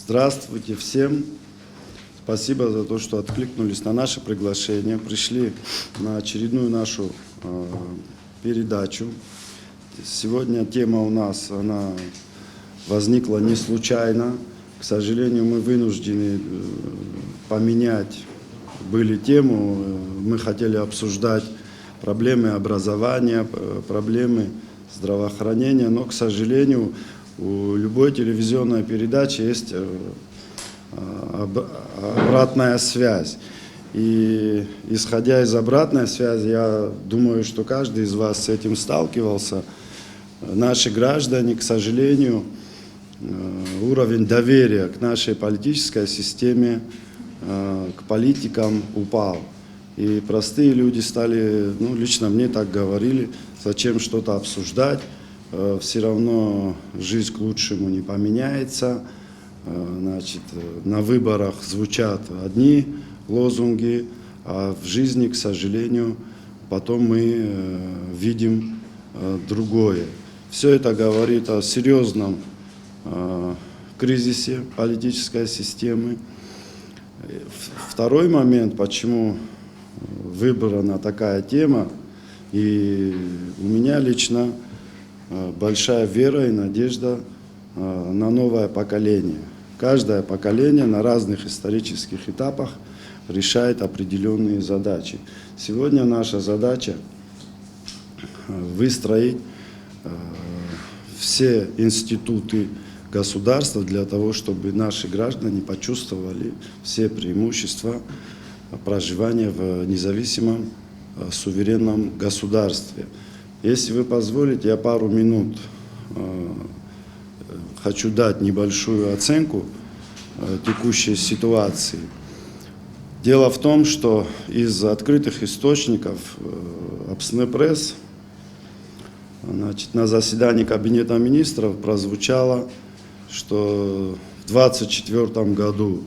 Здравствуйте всем. Спасибо за то, что откликнулись на наше приглашение, пришли на очередную нашу передачу. Сегодня тема у нас, она возникла не случайно. К сожалению, мы вынуждены поменять тему. Мы хотели обсуждать проблемы образования, проблемы здравоохранения, но, к сожалению, у любой телевизионной передачи есть обратная связь. И исходя из обратной связи, я думаю, что каждый из вас с этим сталкивался. Наши граждане, к сожалению, уровень доверия к нашей политической системе, к политикам упал. И простые люди стали, лично мне так говорили, зачем что-то обсуждать, все равно жизнь к лучшему не поменяется. На выборах звучат одни лозунги, а в жизни, к сожалению, потом мы видим другое. Все это говорит о серьезном кризисе политической системы. Второй момент, почему выбрана такая тема, и у меня лично большая вера и надежда на новое поколение. Каждое поколение на разных исторических этапах решает определенные задачи. Сегодня наша задача выстроить все институты государства для того, чтобы наши граждане почувствовали все преимущества проживания в независимом суверенном государстве. Если вы позволите, я пару минут хочу дать небольшую оценку текущей ситуации. Дело в том, что из открытых источников Апснепресс на заседании Кабинета министров прозвучало, что в 2024 году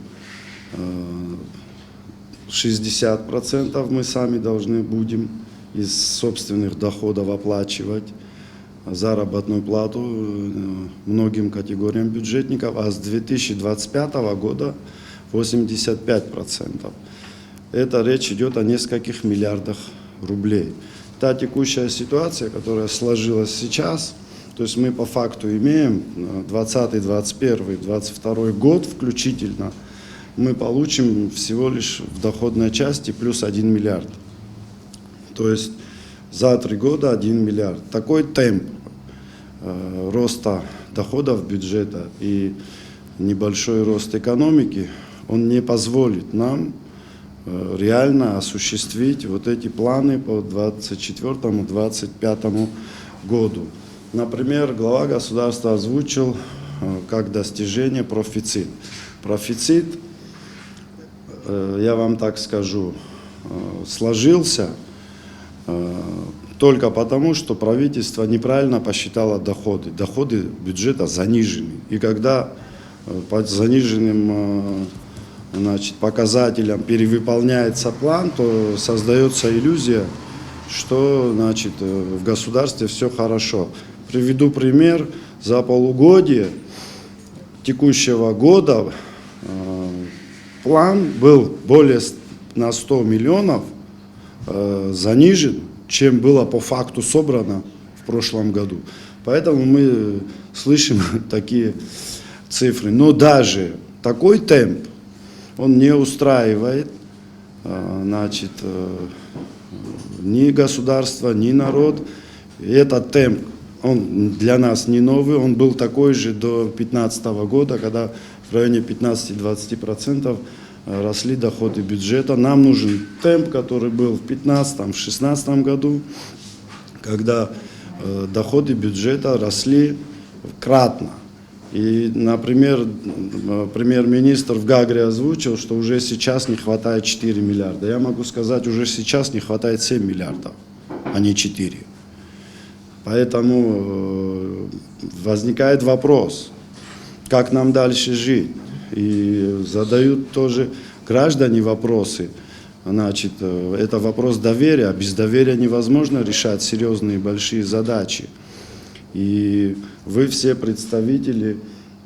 60% мы сами должны будем из собственных доходов оплачивать заработную плату многим категориям бюджетников, а с 2025 года 85%. Это речь идет о нескольких миллиардах рублей. Та текущая ситуация, которая сложилась сейчас, то есть мы по факту имеем 2020, 2021, 2022 год включительно, мы получим всего лишь в доходной части плюс 1 миллиард. То есть за 3 года 1 миллиард. Такой темп роста доходов бюджета и небольшой рост экономики, он не позволит нам реально осуществить вот эти планы по 2024-2025 году. Например, глава государства озвучил как достижение профицит. Профицит, я вам так скажу, сложился только потому, что правительство неправильно посчитало доходы. Доходы бюджета занижены. И когда по заниженным показателям перевыполняется план, то создается иллюзия, что в государстве все хорошо. Приведу пример. За полугодие текущего года план был более на 100 миллионов занижен, чем было по факту собрано в прошлом году. Поэтому мы слышим такие цифры. Но даже такой темп, он не устраивает ни государство, ни народ. И этот темп, он для нас не новый, он был такой же до 2015 года, когда в районе 15-20% росли доходы бюджета. Нам нужен темп, который был в 2015-2016 году, когда доходы бюджета росли кратно. И, например, премьер-министр в Гагре озвучил, что уже сейчас не хватает 4 миллиарда. Я могу сказать, уже сейчас не хватает 7 миллиардов, а не 4. Поэтому возникает вопрос, как нам дальше жить. И задают тоже граждане вопросы. Это вопрос доверия. Без доверия невозможно решать серьезные большие задачи. И вы все представители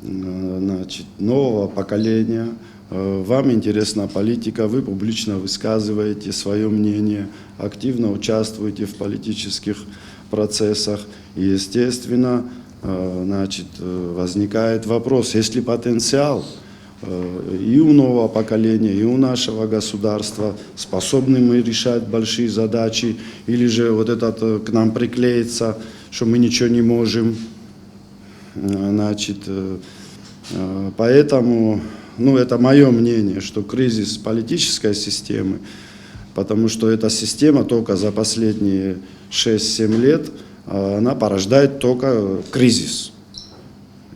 значит, нового поколения. Вам интересна политика, вы публично высказываете свое мнение, активно участвуете в политических процессах. И, естественно, значит, возникает вопрос, есть ли потенциал и у нового поколения, и у нашего государства, способны мы решать большие задачи, или же вот этот к нам приклеится, что мы ничего не можем. Значит, поэтому, это мое мнение, что кризис политической системы, потому что эта система только за последние 6-7 лет, она порождает только кризис.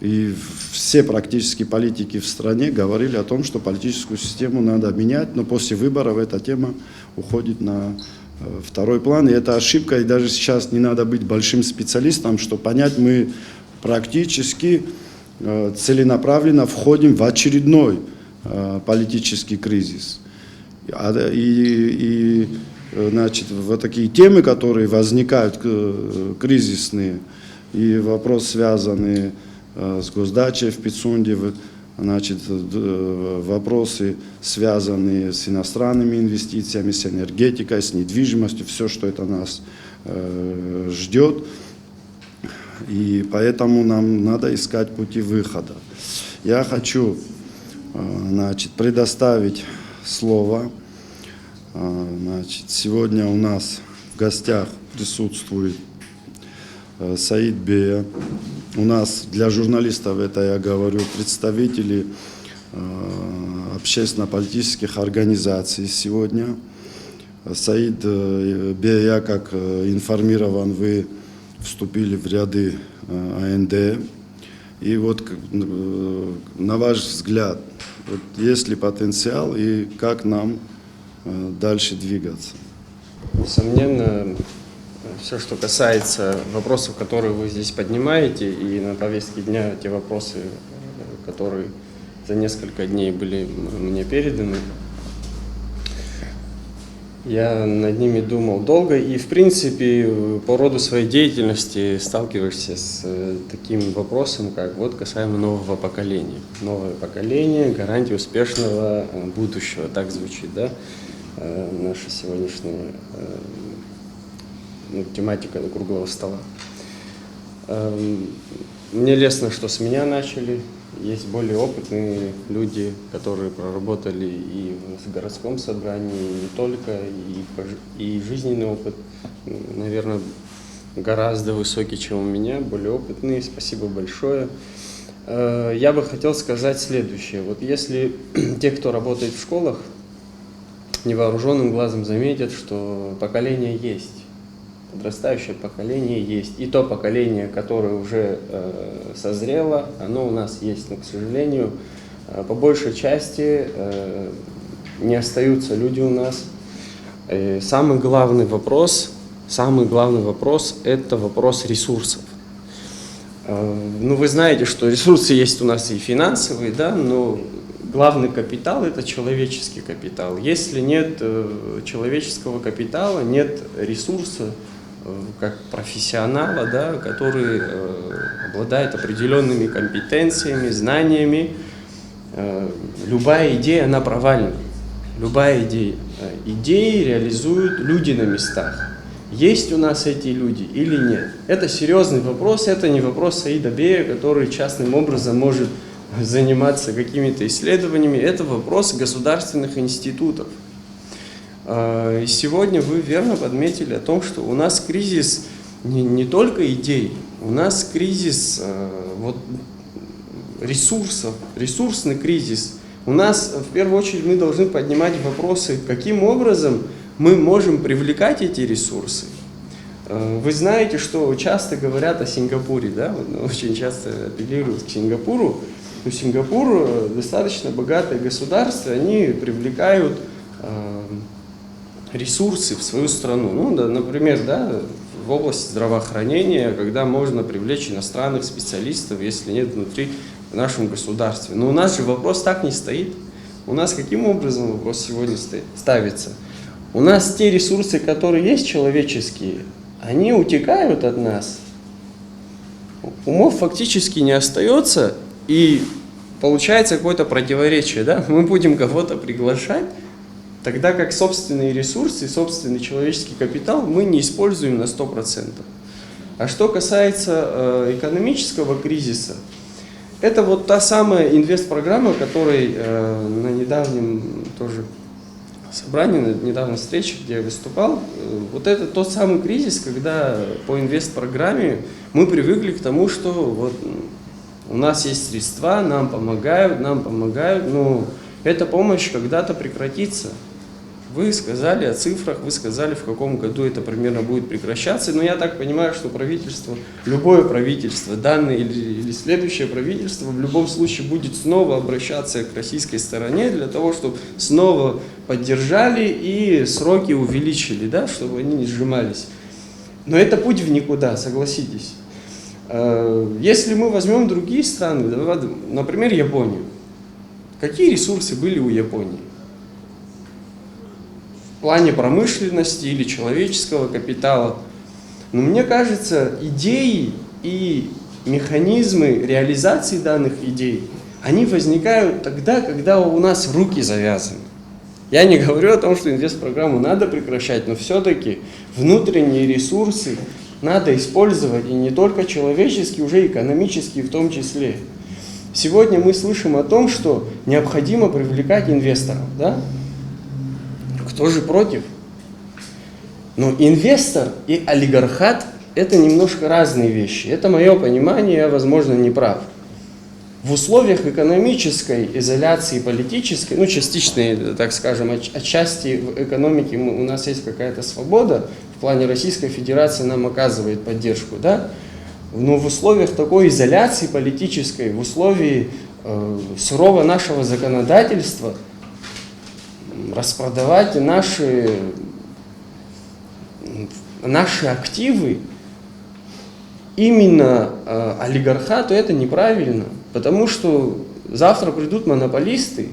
И все практически политики в стране говорили о том, что политическую систему надо менять, но после выборов эта тема уходит на второй план. И это ошибка, и даже сейчас не надо быть большим специалистом, чтобы понять, мы практически целенаправленно входим в очередной политический кризис. И значит, вот такие темы, которые возникают кризисные, и вопрос, связанный с госдачей в Пицунде, значит, вопросы, связанные с иностранными инвестициями, с энергетикой, с недвижимостью, все, что это нас ждет. И поэтому нам надо искать пути выхода. Я хочу, значит, предоставить слово. Значит, сегодня у нас в гостях присутствует Саид Бея. У нас для журналистов, это я говорю, представители общественно-политических организаций сегодня. Саид Бея, как информирован, вы вступили в ряды АНД. И вот на ваш взгляд, вот есть ли потенциал и как нам дальше двигаться? Несомненно, все, что касается вопросов, которые вы здесь поднимаете, и на повестке дня те вопросы, которые за несколько дней были мне переданы, я над ними думал долго, и в принципе по роду своей деятельности сталкиваешься с таким вопросом, как вот касаемо нового поколения. Новое поколение, гарантия успешного будущего, так звучит, да, наша сегодняшняя тематика круглого стола. Мне лестно, что с меня начали. Есть более опытные люди, которые проработали и в городском собрании, и не только, и жизненный опыт, наверное, гораздо высокий, чем у меня, более опытные. Спасибо большое. Я бы хотел сказать следующее. Вот если те, кто работает в школах, невооруженным глазом заметят, что поколение есть. Подрастающее поколение есть. И то поколение, которое уже созрело, оно у нас есть. Но, к сожалению, по большей части не остаются люди у нас. Самый главный вопрос – это вопрос ресурсов. Ну, вы знаете, что ресурсы есть у нас и финансовые, да, но главный капитал – это человеческий капитал. Если нет человеческого капитала, нет ресурса, как профессионала, да, который обладает определенными компетенциями, знаниями, любая идея, она провальна. Любая идея. Идеи реализуют люди на местах. Есть у нас эти люди или нет? Это серьезный вопрос, это не вопрос Саида Бея, который частным образом может заниматься какими-то исследованиями, это вопрос государственных институтов. И сегодня вы верно подметили о том, что у нас кризис не только идей, у нас кризис ресурсов, ресурсный кризис. У нас в первую очередь мы должны поднимать вопросы, каким образом мы можем привлекать эти ресурсы. Вы знаете, что часто говорят о Сингапуре, да? Очень часто апеллируют к Сингапуру. Но Сингапур достаточно богатое государство, они привлекают ресурсы в свою страну. Ну, да, например, да, в области здравоохранения, когда можно привлечь иностранных специалистов, если нет внутри в нашем государстве. Но у нас же вопрос так не стоит. У нас каким образом вопрос сегодня ставится? У нас те ресурсы, которые есть человеческие, они утекают от нас. Умов фактически не остается, И получается какое-то противоречие, да? Мы будем кого-то приглашать, тогда как собственные ресурсы, собственный человеческий капитал мы не используем на 100%. А что касается экономического кризиса, это вот та самая инвестпрограмма, которой на недавнем тоже собрании, на недавней встрече, где я выступал, вот это тот самый кризис, когда по инвестпрограмме мы привыкли к тому, что вот у нас есть средства, нам помогают, но эта помощь когда-то прекратится. Вы сказали о цифрах, вы сказали, в каком году это примерно будет прекращаться, но я так понимаю, что правительство, любое правительство, данное или следующее правительство в любом случае будет снова обращаться к российской стороне для того, чтобы снова поддержали и сроки увеличили, да, чтобы они не сжимались. Но это путь в никуда, согласитесь. Если мы возьмем другие страны, например, Японию, какие ресурсы были у Японии? В плане промышленности или человеческого капитала. Но мне кажется, идеи и механизмы реализации данных идей, они возникают тогда, когда у нас руки завязаны. Я не говорю о том, что инвестпрограмму надо прекращать, но все-таки внутренние ресурсы надо использовать, и не только человеческие, уже экономические в том числе. Сегодня мы слышим о том, что необходимо привлекать инвесторов, да? Кто же против? Но инвестор и олигархат – это немножко разные вещи. Это мое понимание, я, возможно, не прав. В условиях экономической изоляции политической, ну, частичной, так скажем, отчасти в экономике у нас есть какая-то свобода, в плане Российской Федерации нам оказывает поддержку, да? Но в условиях такой изоляции политической, в условии сурового нашего законодательства, распродавать наши активы именно олигархату, это неправильно, потому что завтра придут монополисты,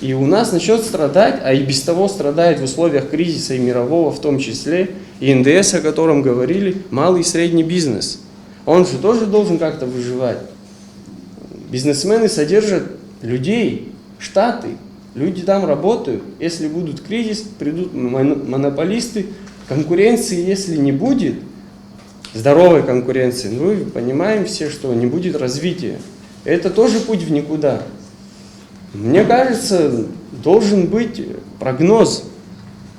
и у нас начнет страдать, а и без того страдает в условиях кризиса и мирового в том числе, и НДС, о котором говорили, малый и средний бизнес. Он же тоже должен как-то выживать. Бизнесмены содержат людей, штаты, люди там работают. Если будет кризис, придут монополисты, конкуренции, если не будет, здоровой конкуренции, мы понимаем все, что не будет развития. Это тоже путь в никуда. Мне кажется, должен быть прогноз.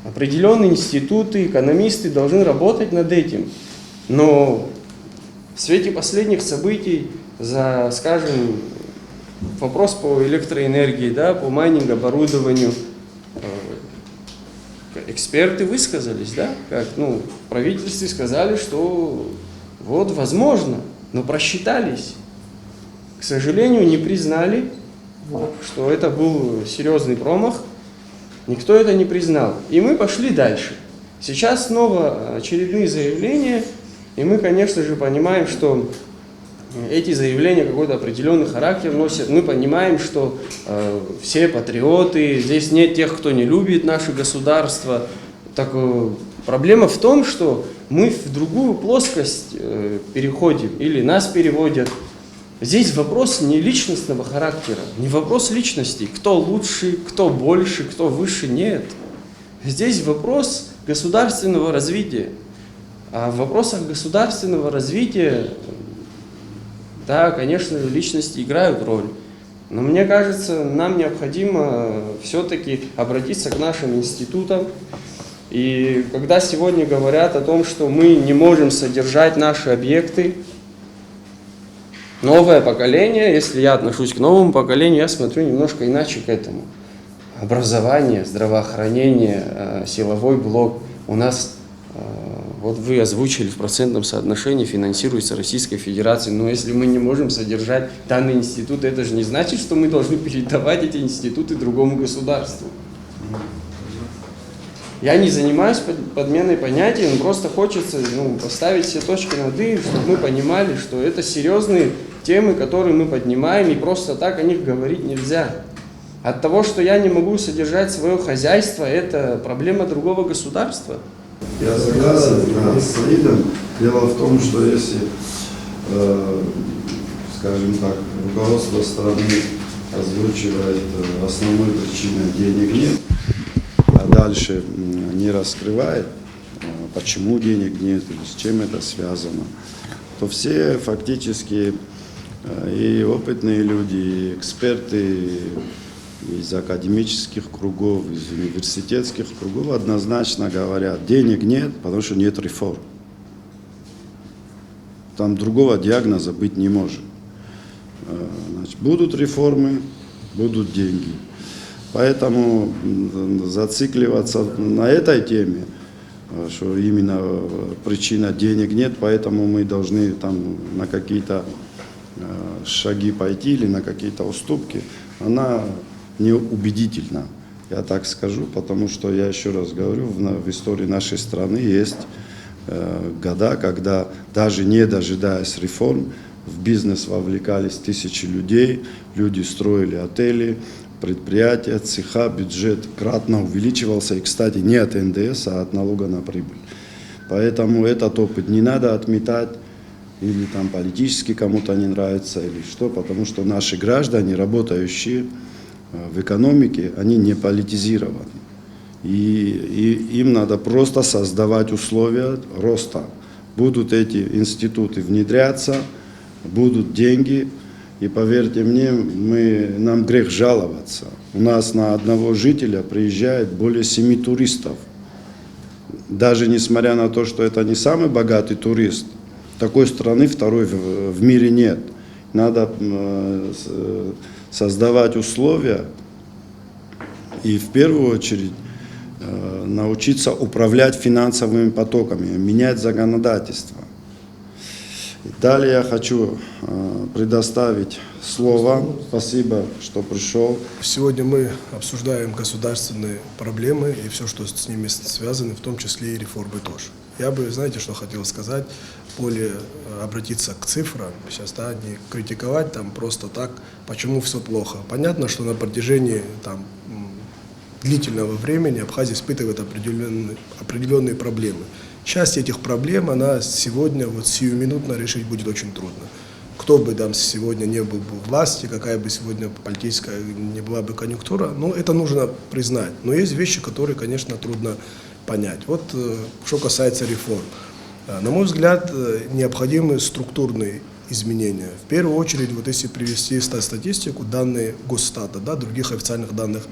Определенные институты, экономисты должны работать над этим. Но в свете последних событий, скажем, вопрос по электроэнергии, да, по майнинг-оборудованию, эксперты высказались, да, как, в правительстве сказали, что вот возможно, но просчитались. К сожалению, не признали, что это был серьезный промах, никто это не признал. И мы пошли дальше. Сейчас снова очередные заявления, и мы, конечно же, понимаем, что эти заявления какой-то определенный характер носят. Мы понимаем, что все патриоты, здесь нет тех, кто не любит наше государство. Так, проблема в том, что мы в другую плоскость переходим, или нас переводят. Здесь вопрос не личностного характера, не вопрос личностей, кто лучше, кто больше, кто выше, нет. Здесь вопрос государственного развития. А в вопросах государственного развития, да, конечно, личности играют роль. Но мне кажется, нам необходимо все-таки обратиться к нашим институтам. И когда сегодня говорят о том, что мы не можем содержать наши объекты, новое поколение, если я отношусь к новому поколению, я смотрю немножко иначе к этому. Образование, здравоохранение, силовой блок. У нас, вот вы озвучили, в процентном соотношении финансируется Российской Федерацией. Но если мы не можем содержать данный институт, это же не значит, что мы должны передавать эти институты другому государству. Я не занимаюсь подменой понятий, но просто хочется поставить все точки над «и», чтобы мы понимали, что это серьезные темы, которые мы поднимаем, и просто так о них говорить нельзя. От того, что я не могу содержать свое хозяйство, это проблема другого государства. Я согласен с Саидом. Дело в том, что если, скажем так, руководство страны озвучивает основной причиной денег нет, а дальше не раскрывает, почему денег нет или с чем это связано, то все фактически и опытные люди, и эксперты из академических кругов, из университетских кругов однозначно говорят, денег нет, потому что нет реформ. Там другого диагноза быть не может. Значит, будут реформы, будут деньги. Поэтому зацикливаться на этой теме, что именно причина денег нет, поэтому мы должны там на какие-то шаги пойти или на какие-то уступки, она не убедительна, я так скажу, потому что, я еще раз говорю, в истории нашей страны есть года, когда даже не дожидаясь реформ, в бизнес вовлекались тысячи людей, люди строили отели, предприятия, цеха, бюджет кратно увеличивался, и, кстати, не от НДС, а от налога на прибыль. Поэтому этот опыт не надо отметать, или там политически кому-то не нравится, или что, потому что наши граждане, работающие в экономике, они не политизированы. И им надо просто создавать условия роста. Будут эти институты внедряться, будут деньги, и поверьте мне, нам грех жаловаться. У нас на одного жителя приезжает более 7 туристов. Даже несмотря на то, что это не самый богатый турист, такой страны второй в мире нет. Надо создавать условия и в первую очередь научиться управлять финансовыми потоками, менять законодательство. Далее я хочу предоставить слово. Спасибо, что пришел. Сегодня мы обсуждаем государственные проблемы и все, что с ними связано, в том числе и реформы тоже. Я бы, знаете, что хотел сказать, более обратиться к цифрам, сейчас, да, не критиковать там просто так, почему все плохо. Понятно, что на протяжении там длительного времени Абхазия испытывает определенные проблемы. Часть этих проблем, она сегодня, вот сиюминутно решить будет очень трудно. Кто бы там сегодня не был бы в власти, какая бы сегодня политическая не была бы конъюнктура, ну, это нужно признать. Но есть вещи, которые, конечно, трудно понять. Вот что касается реформ. На мой взгляд, необходимы структурные изменения. В первую очередь, вот если привести статистику, данные Госстата, да, других официальных данных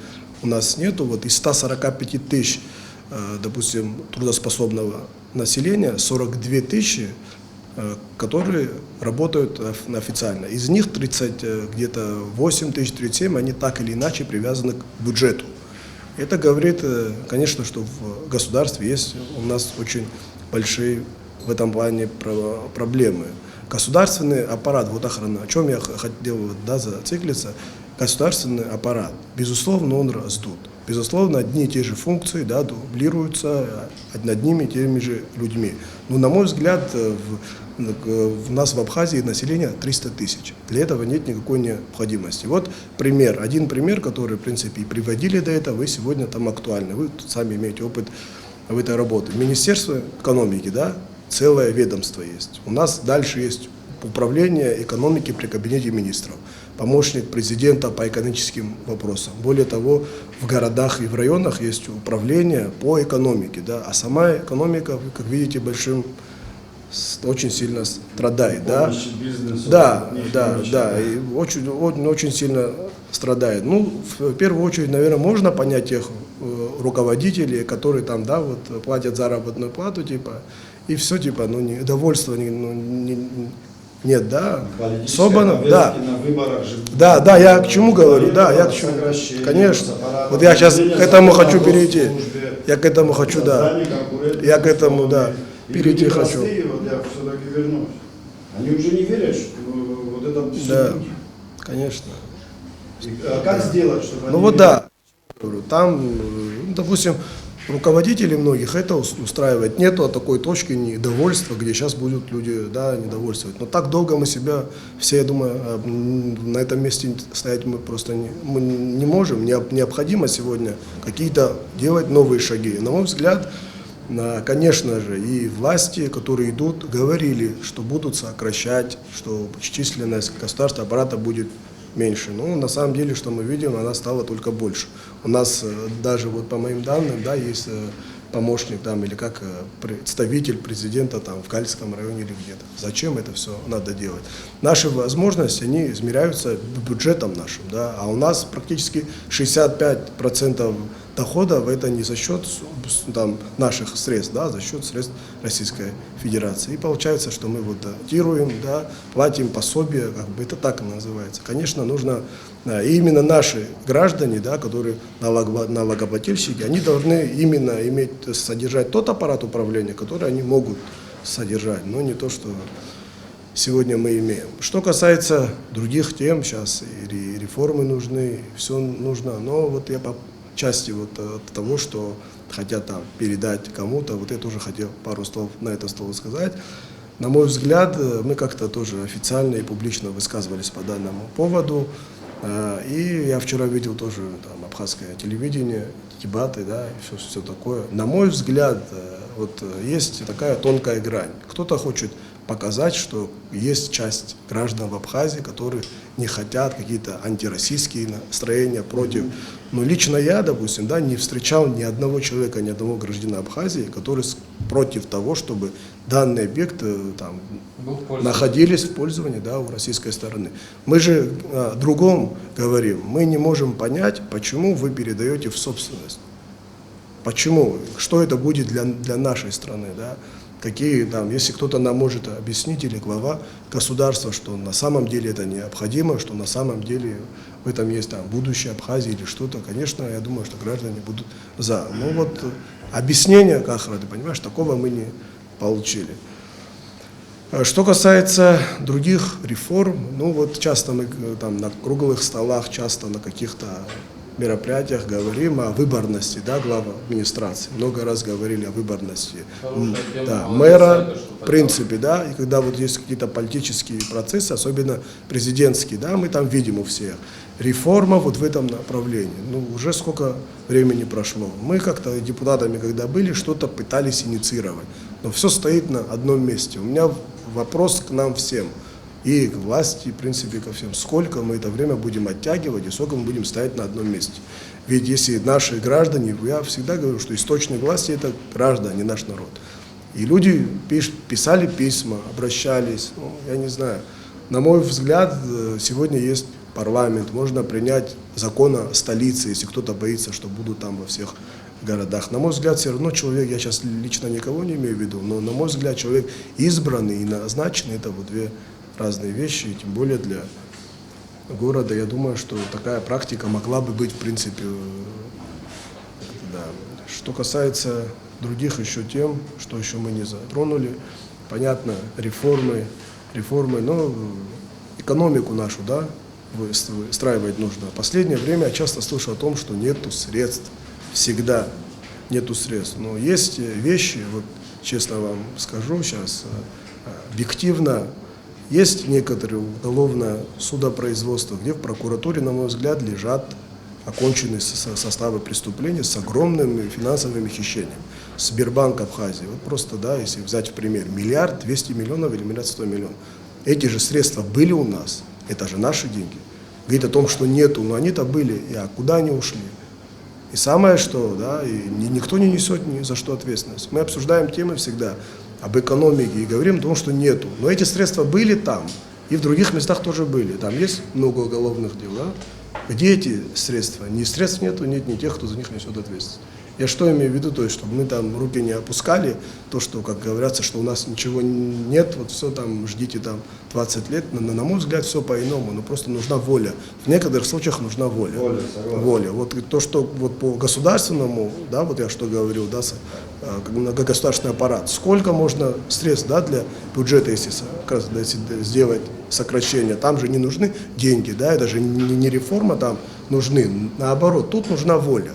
у нас нету, вот из 145 тысяч, допустим, трудоспособного населения, 42 тысячи, которые работают официально. Из них 30, где-то 8 тысяч, 37, они так или иначе привязаны к бюджету. Это говорит, конечно, что в государстве есть у нас очень большие в этом плане проблемы. Государственный аппарат, вот охрана, о чем я хотел, да, зациклиться, государственный аппарат, безусловно, он раздут. Безусловно, одни и те же функции, да, дублируются одними и теми же людьми. Но, на мой взгляд, у нас в Абхазии население 300 тысяч. Для этого нет никакой необходимости. Вот пример, один пример, который, в принципе, и приводили до этого, вы сегодня там актуальны. Вы сами имеете опыт в этой работе. Министерство экономики, да, целое ведомство есть. У нас дальше есть управление экономики при кабинете министров, помощник президента по экономическим вопросам. Более того, в городах и в районах есть управление по экономике, да, а сама экономика, вы, как видите, очень сильно страдает, да, и очень сильно страдает. Ну, в первую очередь, наверное, можно понять тех руководителей, которые там, да, вот платят заработную плату, типа, и все, типа, ну, недовольства нет, да, особенно, да, да, я к чему говорю, да, я к чему, конечно, вот я сейчас к этому хочу перейти, я к этому хочу, да, я к этому, да, перейти хочу. Вот я все-таки вернусь. Они уже не верят, что вот это все. Да, конечно. А как сделать, чтобы ну вот да, там, допустим, руководителей многих это устраивает. Нету такой точки недовольства, где сейчас будут люди, да, недовольствовать. Но так долго мы себя, все, я думаю, на этом месте стоять мы просто не можем. Необходимо сегодня какие-то делать новые шаги. На мой взгляд, Конечно же, и власти, которые идут, говорили, что будут сокращать, что численность государственного аппарата будет меньше. Но на самом деле, что мы видим, она стала только больше. У нас даже вот по моим данным, да, есть помощник там или как представитель президента там в Кальском районе или где-то. Зачем это все надо делать? Наши возможности, они измеряются бюджетом нашим, да, а у нас практически 65% доходов это не за счет там, наших средств, да, за счет средств Российской Федерации. И получается, что мы вот датируем, да, платим пособие, как бы это так и называется. Конечно, нужно, и именно наши граждане, да, которые налогоплательщики, они должны именно содержать тот аппарат управления, который они могут содержать, но не то, что сегодня мы имеем. Что касается других тем, сейчас и реформы нужны, все нужно, но вот я по части вот того, что хотят там передать кому-то, вот я тоже хотел пару слов на это слово сказать. На мой взгляд, мы как-то тоже официально и публично высказывались по данному поводу. И я вчера видел тоже там абхазское телевидение, дебаты, да, и все такое. На мой взгляд, вот есть такая тонкая грань. Кто-то хочет показать, что есть часть граждан в Абхазии, которые не хотят какие-то антироссийские настроения против. Но лично я, допустим, да, не встречал ни одного человека, ни одного гражданина Абхазии, который против того, чтобы данные объекты там находились в пользовании, да, у российской стороны. Мы же о другом говорим. Мы не можем понять, почему вы передаете в собственность. Почему? Что это будет для нашей страны, да? Какие там, если кто-то нам может объяснить, или глава государства, что на самом деле это необходимо, что на самом деле в этом есть там будущее Абхазии или что-то, конечно, я думаю, что граждане будут за. Но вот объяснения, Кахра, ты понимаешь, такого мы не получили. Что касается других реформ, ну вот часто мы там на круглых столах, часто на каких-то мероприятиях говорим о выборности, да, главы администрации. Много раз говорили о выборности да, мэра, в принципе, да, и когда вот есть какие-то политические процессы, особенно президентские, да, мы там видим у всех. Реформа вот в этом направлении. Ну, уже сколько времени прошло. Мы как-то депутатами, когда были, что-то пытались инициировать. Но все стоит на одном месте. У меня вопрос к нам всем. И к власти, в принципе, ко всем. Сколько мы это время будем оттягивать и сколько мы будем стоять на одном месте. Ведь если наши граждане, я всегда говорю, что источник власти – это граждане, наш народ. И люди писали письма, обращались, ну, я не знаю. На мой взгляд, сегодня есть парламент, можно принять закон о столице, если кто-то боится, что будут там во всех городах. На мой взгляд, все равно человек, я сейчас лично никого не имею в виду, но на мой взгляд, человек избранный и назначенный – это вот две разные вещи, и тем более для города, я думаю, что такая практика могла бы быть, в принципе, да. Что касается других еще тем, что еще мы не затронули, понятно, реформы, но экономику нашу, да, выстраивать нужно. В последнее время я часто слышу о том, что нету средств, всегда нету средств, но есть вещи, вот честно вам скажу сейчас, объективно, есть некоторые уголовное судопроизводство, где в прокуратуре, на мой взгляд, лежат оконченные составы преступления с огромными финансовыми хищениями. Сбербанк Абхазии, вот просто, да, если взять в пример, 1 200 000 000 или 1 100 000 000. Эти же средства были у нас, это же наши деньги. Говорит о том, что нету, но они-то были, а куда они ушли? И самое что, да, и никто не несет ни за что ответственность. Мы обсуждаем темы всегда об экономике и говорим о том, что нету. Но эти средства были там, и в других местах тоже были. Там есть много уголовных дел, да? Где эти средства? Ни средств нету, нет ни тех, кто за них несет ответственность. Я что имею в виду, то есть, чтобы мы там руки не опускали, то, что, как говорится, что у нас ничего нет, вот все там, ждите там 20 лет, на мой взгляд, все по-иному, но просто нужна воля. В некоторых случаях нужна воля. Воля. Вот то, что вот по государственному, да, вот я что говорил, да, государственный аппарат, сколько можно средств, да, для бюджета, если сделать сокращение, там же не нужны деньги, да, это же не реформа там нужны, наоборот, тут нужна воля.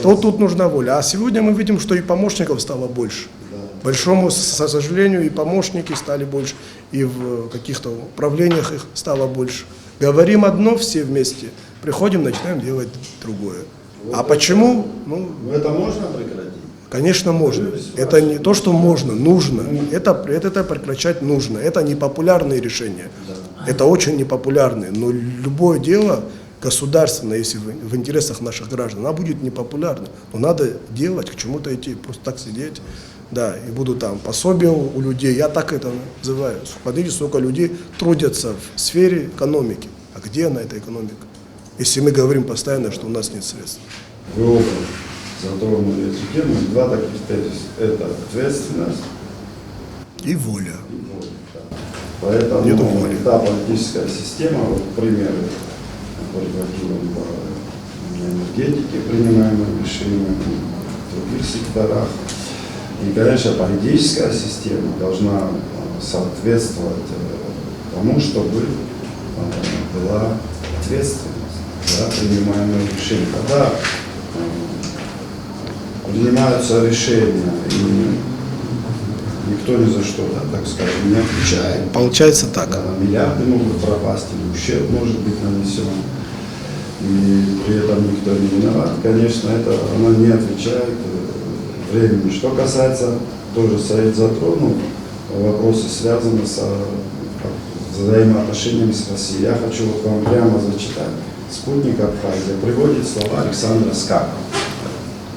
Тут нужна воля. А сегодня мы видим, что и помощников стало больше. Большому сожалению, и помощники стали больше, и в каких-то управлениях их стало больше. Говорим одно все вместе, приходим, начинаем делать другое. А почему? Ну, это можно прекратить? Конечно, можно. Это не то, что можно, нужно. Это прекращать нужно. Это непопулярные решения. Это очень непопулярные. Но любое дело государственное, если в интересах наших граждан, оно будет непопулярно. Но надо делать, к чему-то идти. Просто так сидеть. Да, и будут там пособия у людей. Я так это называю. Смотрите, сколько людей трудятся в сфере экономики. А где она, эта экономика? Если мы говорим постоянно, что у нас нет средств. Вы оба затронули эту тему. Два таких тезиса. Это ответственность И воля. и воля. Да. Поэтому Нету воли. та политическая система, вот примеры приводила по энергетике, принимаемые решения, в других секторах. И, конечно, политическая система должна соответствовать тому, чтобы была ответственность за принимаемые решения. Когда принимаются решения, и никто ни за что, да, так скажем, не отвечает. Получается так. Да, миллиарды могут пропасть, или ущерб может быть нанесен, и при этом никто не виноват. Конечно, это она не отвечает времени. Что касается, тоже Саид затронул, вопросы связаны с взаимоотношениями с Россией. Я хочу вот вам прямо зачитать. Спутник Абхазия приводит слова Александра Скакова.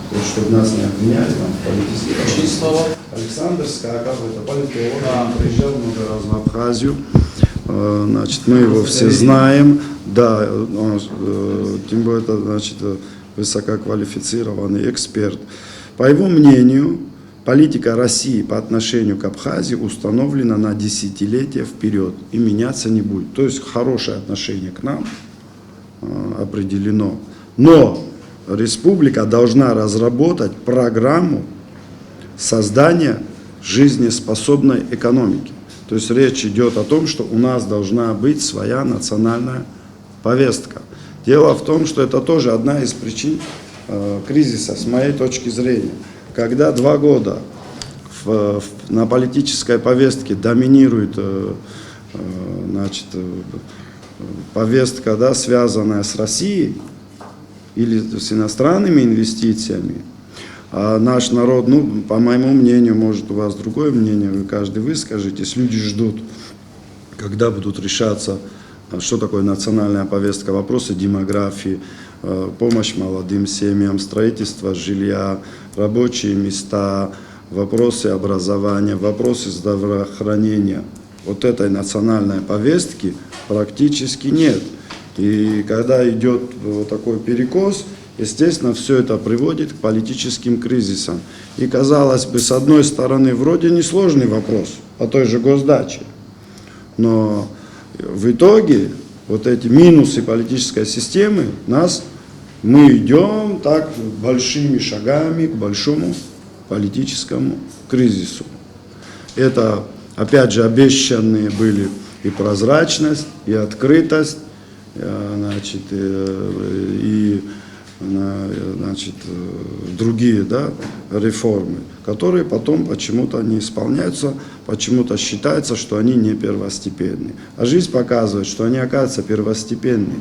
То есть, чтобы нас не обвиняли там, в политических вопросах. Александр Скаков, это политолог, он приезжал много раз в Абхазию. Значит, мы его все знаем. Да, тем более это, значит, высококвалифицированный эксперт. По его мнению, политика России по отношению к Абхазии установлена на десятилетия вперед и меняться не будет. То есть хорошее отношение к нам определено. Но республика должна разработать программу создания жизнеспособной экономики. То есть речь идет о том, что у нас должна быть своя национальная повестка. Дело в том, что это тоже одна из причин кризиса, с моей точки зрения. Когда 2 года на политической повестке доминирует, значит, повестка, да, связанная с Россией или с иностранными инвестициями, а наш народ, ну, по моему мнению, может у вас другое мнение, вы каждый выскажетесь, люди ждут, когда будут решаться, что такое национальная повестка, вопросы демографии, помощь молодым семьям, строительство жилья, рабочие места, вопросы образования, вопросы здравоохранения. Вот этой национальной повестки практически нет. И когда идет вот такой перекос, естественно, все это приводит к политическим кризисам. И, казалось бы, с одной стороны, вроде несложный вопрос о той же госдаче, но в итоге вот эти минусы политической системы мы идем так большими шагами к большому политическому кризису. Это, опять же, обещанные были и прозрачность, и открытость, значит, и значит, другие, да, реформы, которые потом почему-то не исполняются, почему-то считается, что они не первостепенные. А жизнь показывает, что они, оказываются, первостепенные.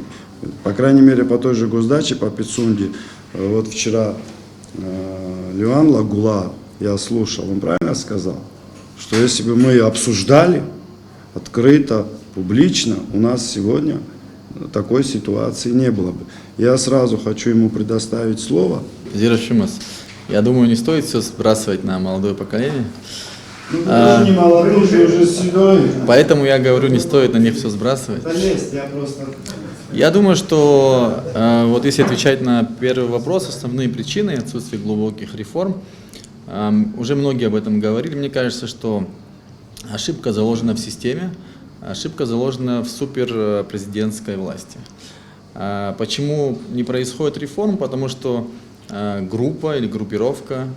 По крайней мере, по той же госдаче, по Пицунде, вот вчера Леван Лагула, я слушал, он правильно сказал, что если бы мы обсуждали открыто, публично, у нас сегодня такой ситуации не было бы. Я сразу хочу ему предоставить слово. Зирашимас, я думаю, не стоит все сбрасывать на молодое поколение. Ну, не молодой, ты уже седой. Поэтому я говорю, не стоит на них все сбрасывать. Да есть, я просто... Я думаю, что вот если отвечать на первый вопрос, основные причины отсутствия глубоких реформ, уже многие об этом говорили. Мне кажется, что ошибка заложена в системе, ошибка заложена в суперпрезидентской власти. Почему не происходит реформ? Потому что группа или группировка,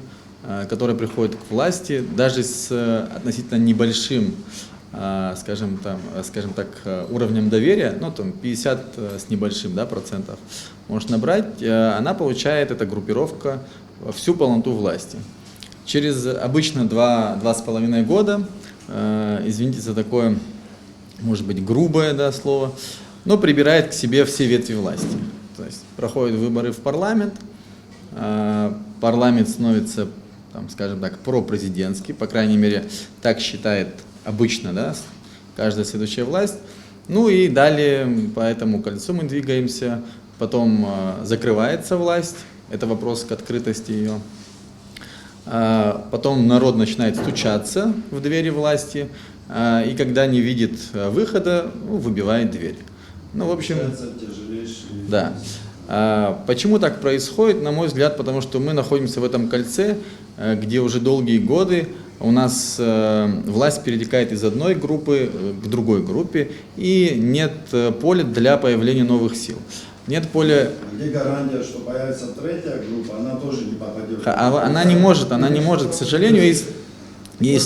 которая приходит к власти, даже с относительно небольшим, скажем так, уровнем доверия, ну там 50 с небольшим, да, процентов может набрать, она получает, эта группировка, всю полноту власти. Через обычно 2,5 года, извините за такое, может быть, грубое, да, слово, но прибирает к себе все ветви власти. То есть проходят выборы в парламент, парламент становится там, скажем так, пропрезидентский, по крайней мере, так считает обычно, да, каждая следующая власть. Ну и далее по этому кольцу мы двигаемся, потом закрывается власть, это вопрос к открытости ее. Потом народ начинает стучаться в двери власти, и когда не видит выхода, ну, выбивает дверь. Ну, в общем, да. Почему так происходит? На мой взгляд, потому что мы находимся в этом кольце, где уже долгие годы у нас власть перетекает из одной группы к другой группе, и нет поля для появления новых сил. Нет поля. Где гарантия, что появится третья группа, она тоже не попадет? Она не может, к сожалению, ей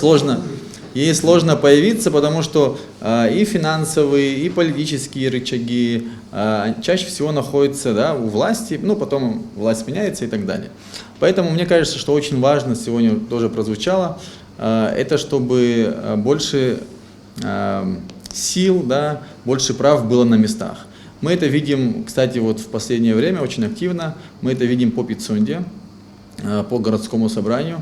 сложно появиться, потому что и финансовые, и политические рычаги чаще всего находятся, да, у власти, ну потом власть меняется и так далее. Поэтому мне кажется, что очень важно, сегодня тоже прозвучало, это чтобы больше сил, да, больше прав было на местах. Мы это видим, кстати, вот в последнее время очень активно, мы это видим по Пицунде, по городскому собранию,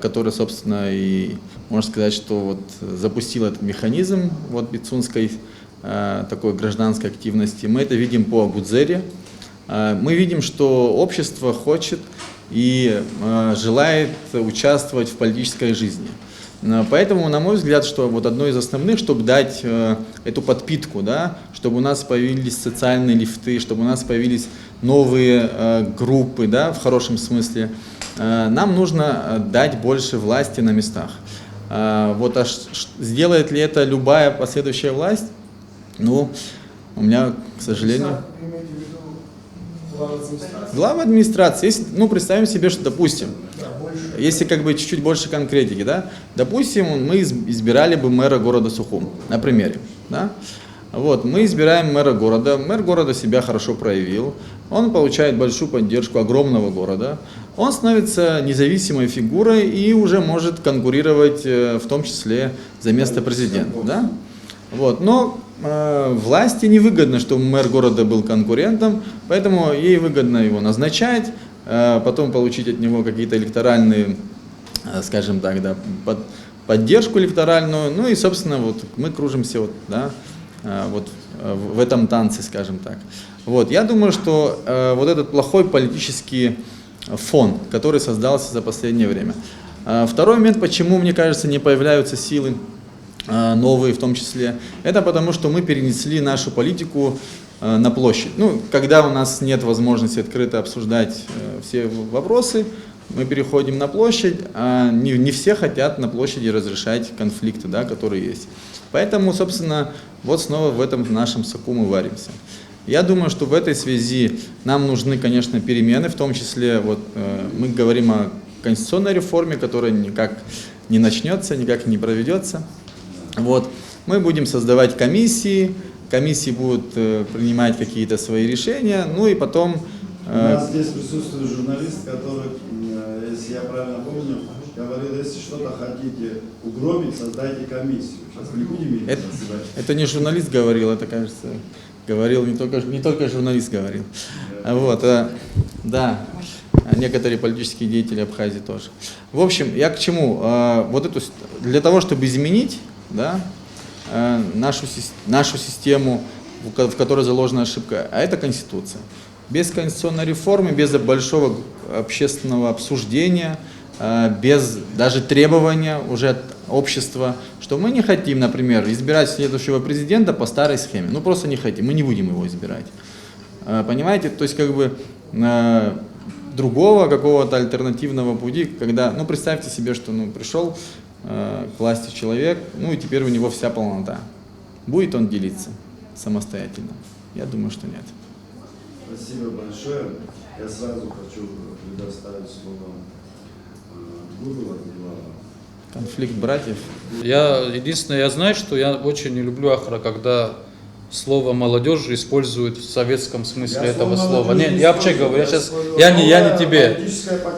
который, собственно, и можно сказать, что вот запустил этот механизм вот пицунской такой гражданской активности. Мы это видим по Агудзере. Мы видим, что общество хочет и желает участвовать в политической жизни. Поэтому, на мой взгляд, что вот одно из основных, чтобы дать эту подпитку, да, чтобы у нас появились социальные лифты, чтобы у нас появились новые группы, да, в хорошем смысле, нам нужно дать больше власти на местах. Вот, сделает ли это любая последующая власть? Ну, у меня, к сожалению... Глава администрации. Если, ну, представим себе, что, допустим, если как бы чуть-чуть больше конкретики, да, допустим, мы избирали бы мэра города Сухум, на примере, да, вот, мы избираем мэра города, мэр города себя хорошо проявил, он получает большую поддержку огромного города, он становится независимой фигурой и уже может конкурировать, в том числе, за место президента, да, вот, но власти невыгодно, чтобы мэр города был конкурентом, поэтому ей выгодно его назначать, потом получить от него какие-то электоральные, скажем так, да, поддержку электоральную, ну и, собственно, вот мы кружимся вот, да, вот в этом танце, скажем так. Вот, я думаю, что вот этот плохой политический фон, который создался за последнее время. Второй момент, почему, мне кажется, не появляются силы новые в том числе, это потому, что мы перенесли нашу политику на площадь. Ну, когда у нас нет возможности открыто обсуждать все вопросы, мы переходим на площадь, а не все хотят на площади разрешать конфликты, да, которые есть. Поэтому, собственно, вот снова в этом нашем соку мы варимся. Я думаю, что в этой связи нам нужны, конечно, перемены, в том числе вот, мы говорим о конституционной реформе, которая никак не начнется, никак не проведется. Вот. Мы будем создавать комиссии будут принимать какие-то свои решения, ну и потом... У нас здесь присутствует журналист, который, если я правильно помню, говорил, если что-то хотите угробить, создайте комиссию. Сейчас не будем их называть. Это не журналист говорил, это, кажется, говорил не только журналист говорил. Вот, да, некоторые политические деятели Абхазии тоже. В общем, я к чему? Вот эту, для того, чтобы изменить, да, нашу систему, в которой заложена ошибка, а это Конституция. Без конституционной реформы, без большого общественного обсуждения, без даже требования уже от общества, что мы не хотим, например, избирать следующего президента по старой схеме. Ну просто не хотим, мы не будем его избирать. Понимаете, то есть как бы другого какого-то альтернативного пути, когда, ну представьте себе, что пришел к власти человек, ну и теперь у него вся полнота. Будет он делиться самостоятельно? Я думаю, что нет. Спасибо большое. Я сразу хочу предоставить слово Гуру. Конфликт братьев. Я знаю, что я очень не люблю Ахра, когда слово молодежи используют в советском смысле этого слова. Нет, я вообще говорю, я не тебе.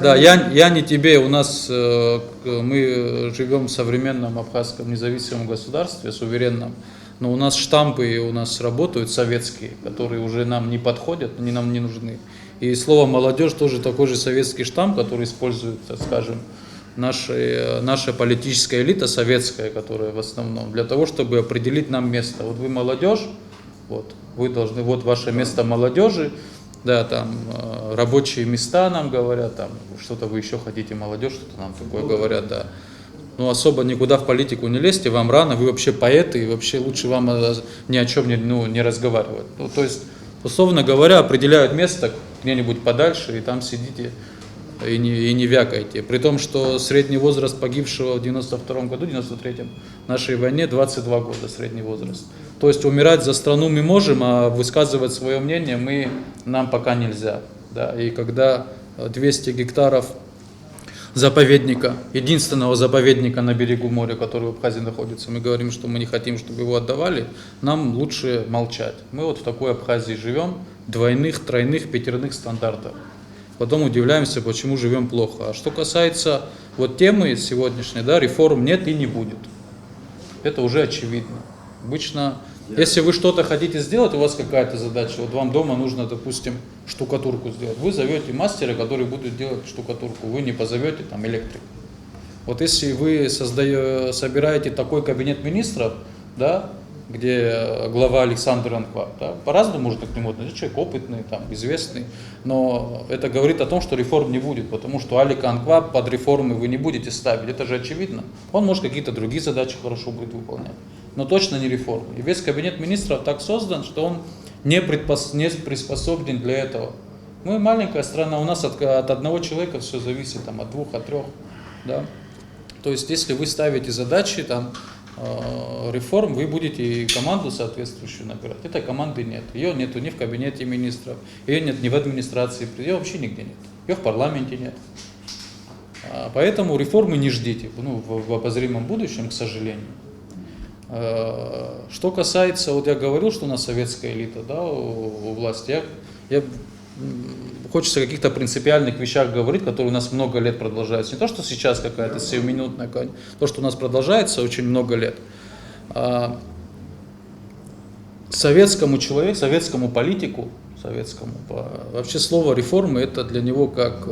Да, я не тебе. У нас мы живем в современном абхазском независимом государстве, суверенном. но у нас штампы у нас работают советские, которые уже нам не подходят, они нам не нужны. И слово «молодежь» тоже такой же советский штамп, который использует, так скажем, наша политическая элита советская, которая в основном для того, чтобы определить нам место. Вот вы молодежь, вот вы должны, вот ваше место молодежи, да, там рабочие места нам говорят, там что-то вы еще хотите, молодежь, что-то нам такое говорят, да. Ну, особо никуда в политику не лезьте, вам рано, вы вообще поэты, и вообще лучше вам ни о чем не разговаривать. Ну, то есть, условно говоря, определяют место где-нибудь подальше, и там сидите и не вякайте. При том, что средний возраст погибшего в 92-м году, 93-м, в нашей войне 22 года средний возраст. То есть умирать за страну мы можем, а высказывать свое мнение нам пока нельзя. Да? И когда 200 гектаров заповедника, единственного заповедника на берегу моря, который в Абхазии находится, мы говорим, что мы не хотим, чтобы его отдавали, нам лучше молчать. Мы вот в такой Абхазии живем, двойных, тройных, пятерных стандартов. Потом удивляемся, почему живем плохо. А что касается вот темы сегодняшней, да, реформ нет и не будет. Это уже очевидно. Обычно, если вы что-то хотите сделать, у вас какая-то задача, вот вам дома нужно, допустим, штукатурку сделать. Вы зовете мастера, который будет делать штукатурку, вы не позовете там электрика. Вот если вы собираете такой кабинет министров, да, где глава Александр Анкваб, да, по-разному можно к нему относиться, человек опытный, там, известный, но это говорит о том, что реформ не будет, потому что Алика Анкваб под реформы вы не будете ставить, это же очевидно. Он может какие-то другие задачи хорошо будет выполнять, но точно не реформы. И весь кабинет министров так создан, что он не приспособлен для этого. Мы маленькая страна, у нас от одного человека все зависит, там, от двух, от трех. Да? То есть, если вы ставите задачи, там, реформ, вы будете и команду соответствующую набирать. Этой команды нет. Ее нету ни в кабинете министров, ее нет ни в администрации, ее вообще нигде нет. Ее в парламенте нет. Поэтому реформы не ждите, ну, в обозримом будущем, к сожалению. Что касается, вот я говорил, что у нас советская элита, да, у власти, хочется о каких-то принципиальных вещах говорить, которые у нас много лет продолжаются. Не то, что сейчас какая-то сиюминутная, то, что у нас продолжается очень много лет. Советскому человеку, советскому политику, вообще слово реформы это для него как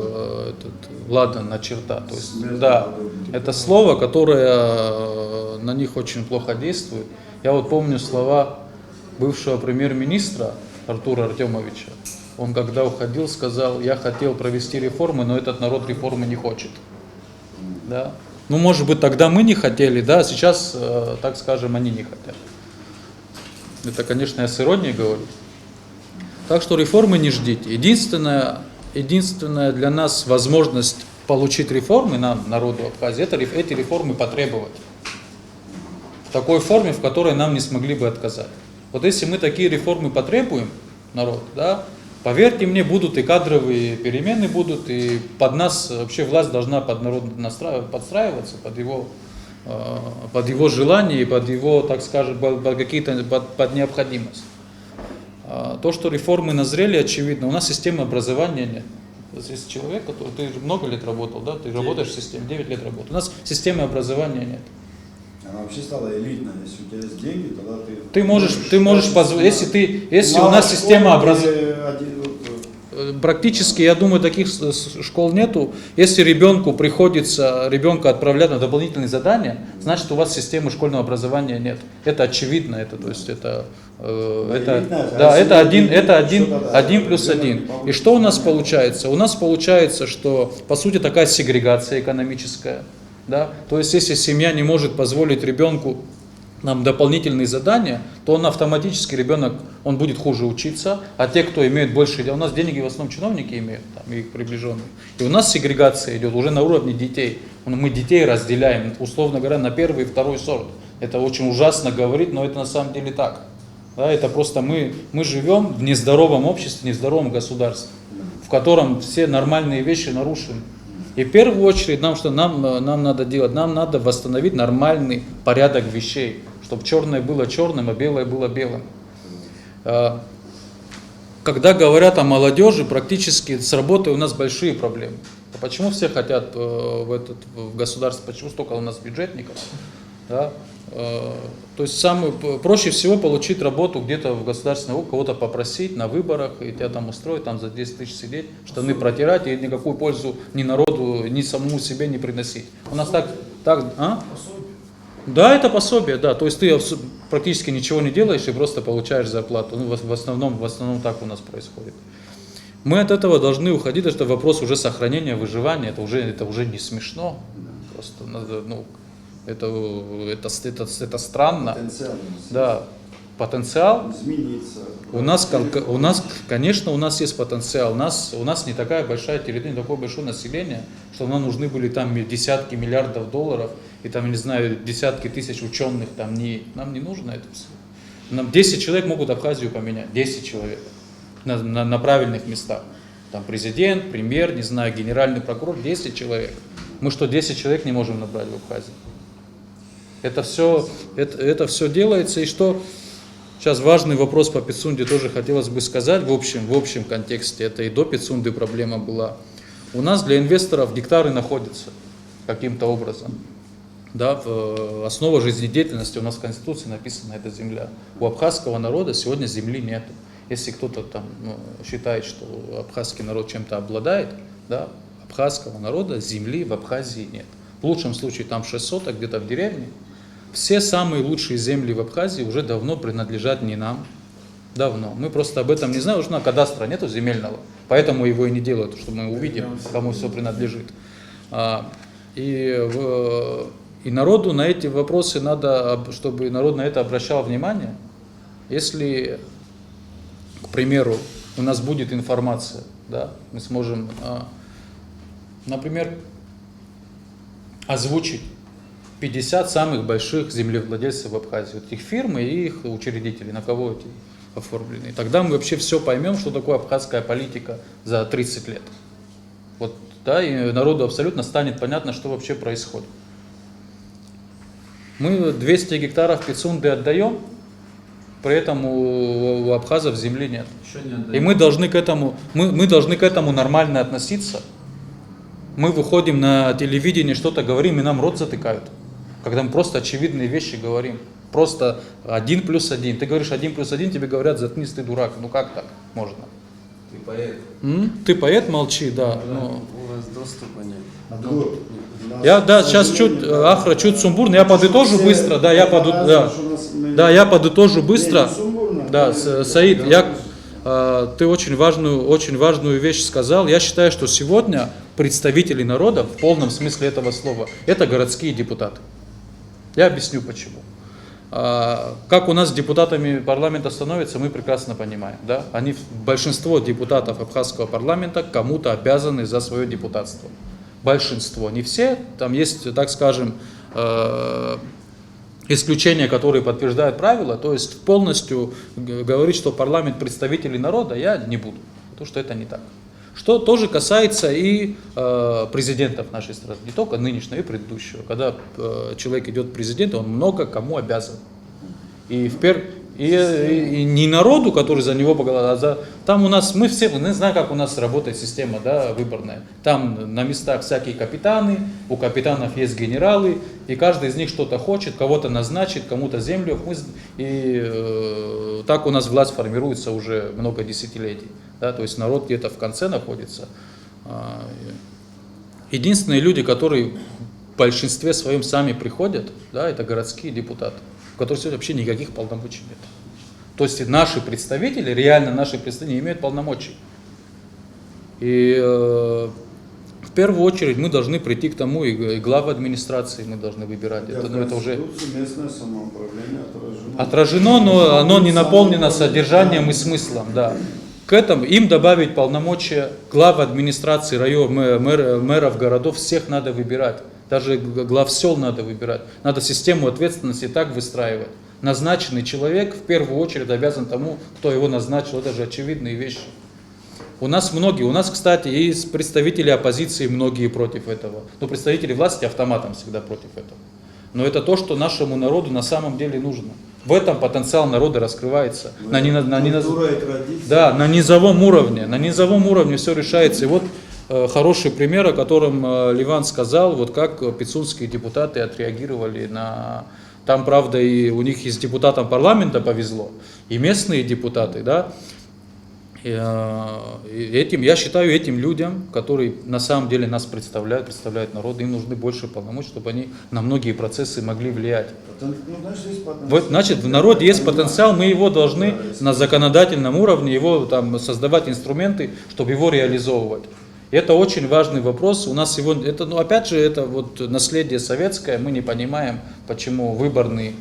ладанная черта. То есть, да, это слово, которое на них очень плохо действует. Я вот помню слова бывшего премьер-министра Артура Артемовича. Он когда уходил, сказал: я хотел провести реформы, но этот народ реформы не хочет. Да? Ну, может быть, тогда мы не хотели, да, а сейчас, так скажем, они не хотят. Это, конечно, я с иронией говорю. Так что реформы не ждите. Единственная для нас возможность получить реформы, нам, народу Абхазии, это эти реформы потребовать. В такой форме, в которой нам не смогли бы отказать. Вот если мы такие реформы потребуем, народ, да, поверьте мне, будут и кадровые перемены будут, и под нас вообще власть должна под народ подстраиваться, под его желание, под его, так скажем, под необходимость. То, что реформы назрели, очевидно. У нас системы образования нет. Есть человек, который, ты же много лет работал, да? Ты работаешь в системе, 9 лет работал. У нас системы образования нет. Она вообще стала элитной. Если у тебя есть деньги, тогда ты можешь позволить, если у нас система образования, практически, я думаю, таких школ нету. Если ребенка отправлять на дополнительные задания, значит, у вас системы школьного образования нет. Это очевидно, это один плюс один. И что у нас получается? У нас получается, что по сути такая сегрегация экономическая. Да? То есть, если семья не может позволить ребенку нам дополнительные задания, то он автоматически, ребенок, он будет хуже учиться, а те, кто имеет больше, у нас деньги в основном чиновники имеют, там, их приближенные. И у нас сегрегация идет уже на уровне детей. Мы детей разделяем, условно говоря, на первый и второй сорт. Это очень ужасно говорить, но это на самом деле так. Да, это просто мы живем в нездоровом обществе, нездоровом государстве, в котором все нормальные вещи нарушены. И в первую очередь нам надо делать, нам надо восстановить нормальный порядок вещей, чтобы черное было черным, а белое было белым. Когда говорят о молодежи, практически с работой у нас большие проблемы. Почему все хотят в государство, почему столько у нас бюджетников? Да? То есть проще всего получить работу где-то в государственной, кого-то попросить на выборах, и тебя там устроить, там за 10 тысяч сидеть, штаны протирать и никакую пользу ни народу, ни самому себе не приносить. У нас так а? Да, это пособие, да. То есть ты практически ничего не делаешь и просто получаешь зарплату. Ну, в основном так у нас происходит. Мы от этого должны уходить, потому что вопрос уже сохранения, выживания, это уже не смешно. Просто надо, это странно. Потенциал. Да, потенциал. Измениться. У нас, конечно, у нас есть потенциал. У нас не такая большая территория, не такое большое население, что нам нужны были там десятки миллиардов долларов и там, не знаю, десятки тысяч ученых. Нам не нужно это все. Нам 10 человек могут Абхазию поменять. 10 человек на правильных местах. Там президент, премьер, не знаю, генеральный прокурор, 10 человек. Мы что, 10 человек не можем набрать в Абхазии? Это все делается, и что... Сейчас важный вопрос по Пицунде тоже хотелось бы сказать в общем контексте. Это и до Пицунды проблема была. У нас для инвесторов гектары находятся каким-то образом. Да, основа жизнедеятельности у нас в Конституции написана эта земля. У абхазского народа сегодня земли нет. Если кто-то там считает, что абхазский народ чем-то обладает, да, абхазского народа земли в Абхазии нет. В лучшем случае там 6 соток где-то в деревне. Все самые лучшие земли в Абхазии уже давно принадлежат не нам. Давно. Мы просто об этом не знаем, потому что кадастра нету земельного. Поэтому его и не делают, чтобы мы увидим, кому все принадлежит. И народу на эти вопросы надо, чтобы народ на это обращал внимание. Если, к примеру, у нас будет информация, да, мы сможем, например, озвучить 50 самых больших землевладельцев в Абхазии, вот их фирмы и их учредители, на кого эти оформлены. Тогда мы вообще все поймем, что такое абхазская политика за 30 лет. Вот, да, и народу абсолютно станет понятно, что вообще происходит. Мы 200 гектаров Пицунды отдаем, при этом у абхазов земли нет. И мы должны к этому нормально относиться. Мы выходим на телевидение, что-то говорим, и нам рот затыкают. Когда мы просто очевидные вещи говорим. Просто 1+1. Ты говоришь 1+1, тебе говорят, заткнись, ты дурак. Ну как так можно? Ты поэт. Ты поэт, молчи, да. Но... У вас доступа нет. Сейчас чуть сумбурно, я подытожу быстро, я подытожу быстро. Да, Саид, ты очень важную вещь сказал. Я считаю, что сегодня представители народа, в полном смысле этого слова, это городские депутаты. Я объясню почему. Как у нас депутатами парламента становятся, мы прекрасно понимаем. Да? Большинство депутатов абхазского парламента кому-то обязаны за свое депутатство. Большинство, не все. Там есть, так скажем, исключения, которые подтверждают правила. То есть полностью говорить, что парламент представителей народа, я не буду. Потому что это не так. Что тоже касается и президентов нашей страны, не только нынешнего, и предыдущего. Когда человек идет президент, он много кому обязан. И не народу, который за него поголосовал, там у нас, мы знаем, как у нас работает система, да, выборная. Там на местах всякие капитаны, у капитанов есть генералы, и каждый из них что-то хочет, кого-то назначит, кому-то землю. И так у нас власть формируется уже много десятилетий. Да, то есть народ где-то в конце находится. Единственные люди, которые в большинстве своем сами приходят, да, это городские депутаты, у которых сегодня вообще никаких полномочий нет. То есть наши представители, реально наши представители не имеют полномочий. И в первую очередь мы должны прийти к тому, и главы администрации мы должны выбирать. Это уже местное самоуправление отражено, но оно не наполнено содержанием и смыслом. Да. К этому им добавить полномочия глав администрации районов, мэров городов, всех надо выбирать. Даже глав сел надо выбирать. Надо систему ответственности так выстраивать. Назначенный человек в первую очередь обязан тому, кто его назначил. Это же очевидные вещи. У нас, кстати, и представители оппозиции многие против этого. Но представители власти автоматом всегда против этого. Но это то, что нашему народу на самом деле нужно. В этом потенциал народа раскрывается. На низовом уровне все решается. И вот хороший пример, о котором Ливан сказал, вот как пицунские депутаты отреагировали на... Там, правда, и у них и с депутатом парламента повезло, и местные депутаты, да. Я считаю, этим людям, которые на самом деле нас представляют народ, им нужны больше полномочий, чтобы они на многие процессы могли влиять. Вот, значит, в народе есть потенциал, мы его должны на законодательном уровне его там создавать инструменты, чтобы его реализовывать. Это очень важный вопрос. У нас его, это, ну, опять же, это вот наследие советское. Мы не понимаем, почему выборный,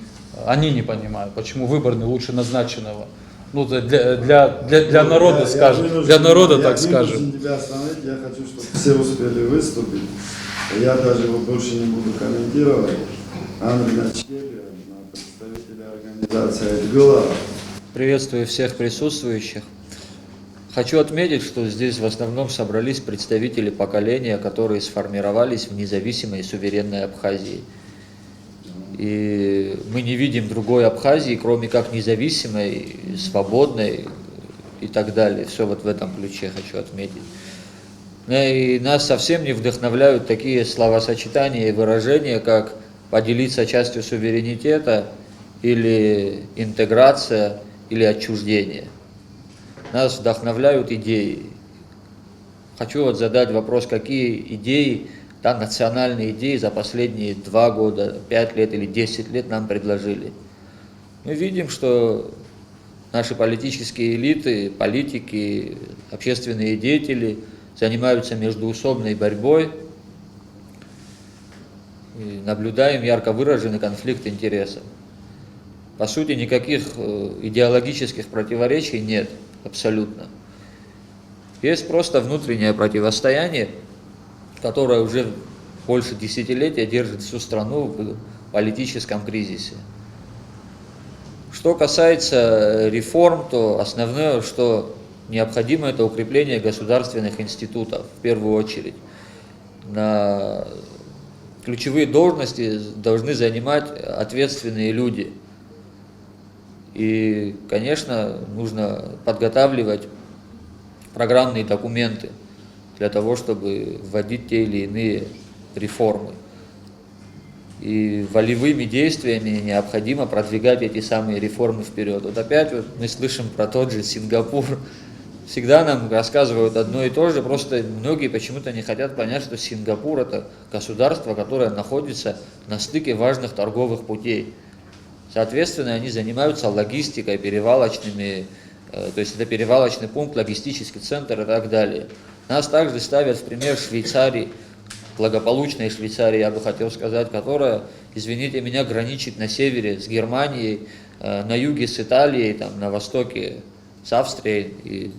они не понимают, почему выборный лучше назначенного. Ну, для народа, скажем, для народа, так скажем. Я тебя остановить, я хочу, чтобы все успели выступить. Я даже его больше не буду комментировать. Андрей Начкевич, представитель организации «Эдгула». Приветствую всех присутствующих. Хочу отметить, что здесь в основном собрались представители поколения, которые сформировались в независимой и суверенной Абхазии. И мы не видим другой Абхазии, кроме как независимой, свободной и так далее. Все вот в этом ключе хочу отметить. И нас совсем не вдохновляют такие словосочетания и выражения, как поделиться частью суверенитета или интеграция или отчуждение. Нас вдохновляют идеи. Хочу вот задать вопрос, какие идеи, да, национальные идеи за последние 2 года, 5 лет или 10 лет нам предложили. Мы видим, что наши политические элиты, политики, общественные деятели занимаются междуусобной борьбой. И наблюдаем ярко выраженный конфликт интересов. По сути, никаких идеологических противоречий нет, абсолютно. Есть просто внутреннее противостояние, которое уже больше десятилетия держит всю страну в политическом кризисе. Что касается реформ, то основное, что необходимо, это укрепление государственных институтов, в первую очередь. На ключевые должности должны занимать ответственные люди. И, конечно, нужно подготавливать программные документы для того, чтобы вводить те или иные реформы. И волевыми действиями необходимо продвигать эти самые реформы вперед. Вот опять вот мы слышим про тот же Сингапур. Всегда нам рассказывают одно и то же, просто многие почему-то не хотят понять, что Сингапур – это государство, которое находится на стыке важных торговых путей. Соответственно, они занимаются логистикой, перевалочными, то есть это перевалочный пункт, логистический центр и так далее. Нас также ставят в пример Швейцарии, благополучной Швейцарии, я бы хотел сказать, которая, извините меня, граничит на севере с Германией, на юге с Италией, там, на востоке с Австрией и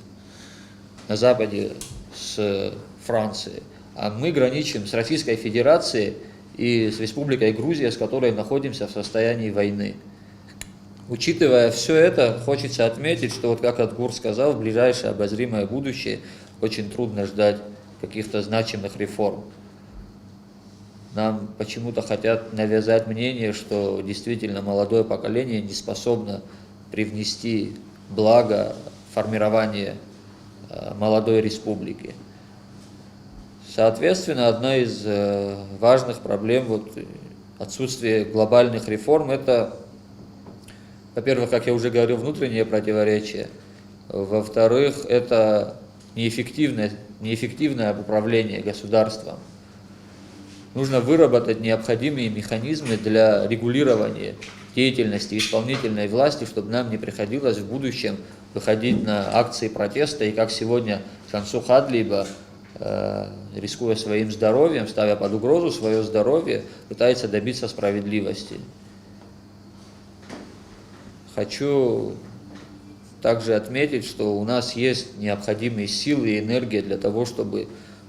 на западе с Францией. А мы граничим с Российской Федерацией и с Республикой Грузия, с которой находимся в состоянии войны. Учитывая все это, хочется отметить, что, вот как Адгур сказал, в ближайшее обозримое будущее очень трудно ждать каких-то значимых реформ. Нам почему-то хотят навязать мнение, что действительно молодое поколение не способно привнести благо формирования молодой республики. Соответственно, одна из важных проблем вот, отсутствия глобальных реформ – это, во-первых, как я уже говорил, внутреннее противоречие, во-вторых, это неэффективное управление государством. Нужно выработать необходимые механизмы для регулирования деятельности исполнительной власти, чтобы нам не приходилось в будущем выходить на акции протеста, и как сегодня Шансу Хадлиба, рискуя своим здоровьем, ставя под угрозу свое здоровье, пытается добиться справедливости. Хочу также отметить, что у нас есть необходимые силы и энергия для того, чтобы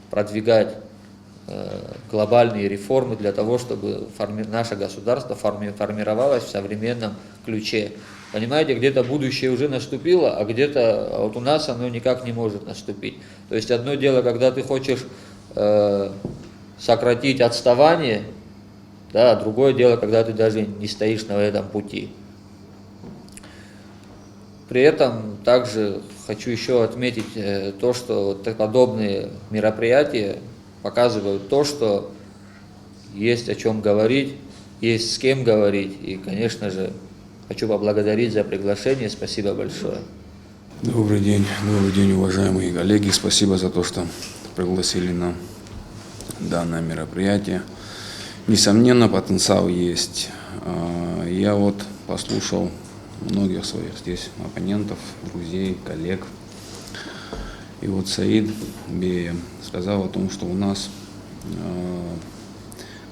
продвигать глобальные реформы, для того, чтобы наше государство формировалось в современном ключе. Понимаете, где-то будущее уже наступило, а где-то вот у нас оно никак не может наступить. То есть одно дело, когда ты хочешь сократить отставание, да, а другое дело, когда ты даже не стоишь на этом пути. При этом также хочу еще отметить то, что подобные мероприятия показывают то, что есть о чем говорить, есть с кем говорить. И, конечно же, хочу поблагодарить за приглашение. Спасибо большое. Добрый день, уважаемые коллеги. Спасибо за то, что пригласили на данное мероприятие. Несомненно, потенциал есть. Я вот послушал многих своих здесь оппонентов, друзей, коллег. И вот Саид Бея сказал о том, что у нас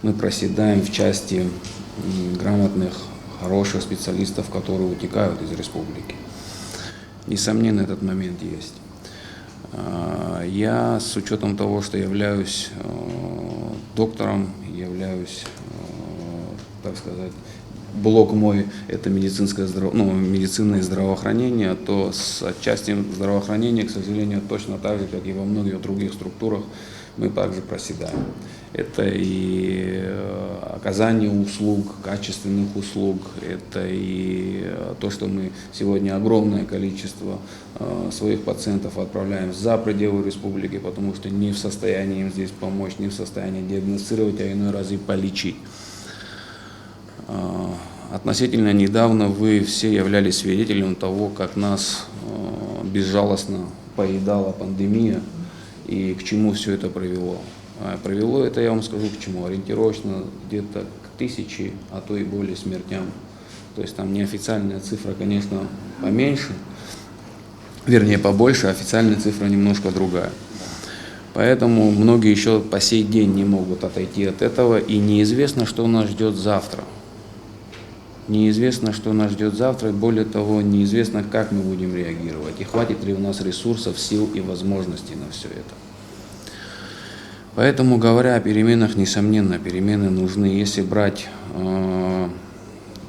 мы проседаем в части грамотных, хороших специалистов, которые утекают из республики. Несомненно, этот момент есть. Я, с учетом того, что являюсь доктором, являюсь, так сказать, блок мой – это медицина и здравоохранение, то с отчасти здравоохранения, к сожалению, точно так же, как и во многих других структурах, мы также проседаем. Это и оказание услуг, качественных услуг, это и то, что мы сегодня огромное количество своих пациентов отправляем за пределы республики, потому что не в состоянии им здесь помочь, не в состоянии диагностировать, а иной раз и полечить. Относительно недавно вы все являлись свидетелем того, как нас безжалостно поедала пандемия и к чему все это привело. Привело это, я вам скажу, к чему. Ориентировочно где-то к 1000, а то и более смертям. То есть там неофициальная цифра, конечно, поменьше, вернее побольше, а официальная цифра немножко другая. Поэтому многие еще по сей день не могут отойти от этого, и неизвестно, что нас ждет завтра. Неизвестно, что нас ждет завтра, и более того, неизвестно, как мы будем реагировать, и хватит ли у нас ресурсов, сил и возможностей на все это. Поэтому, говоря о переменах, несомненно, перемены нужны. Если брать,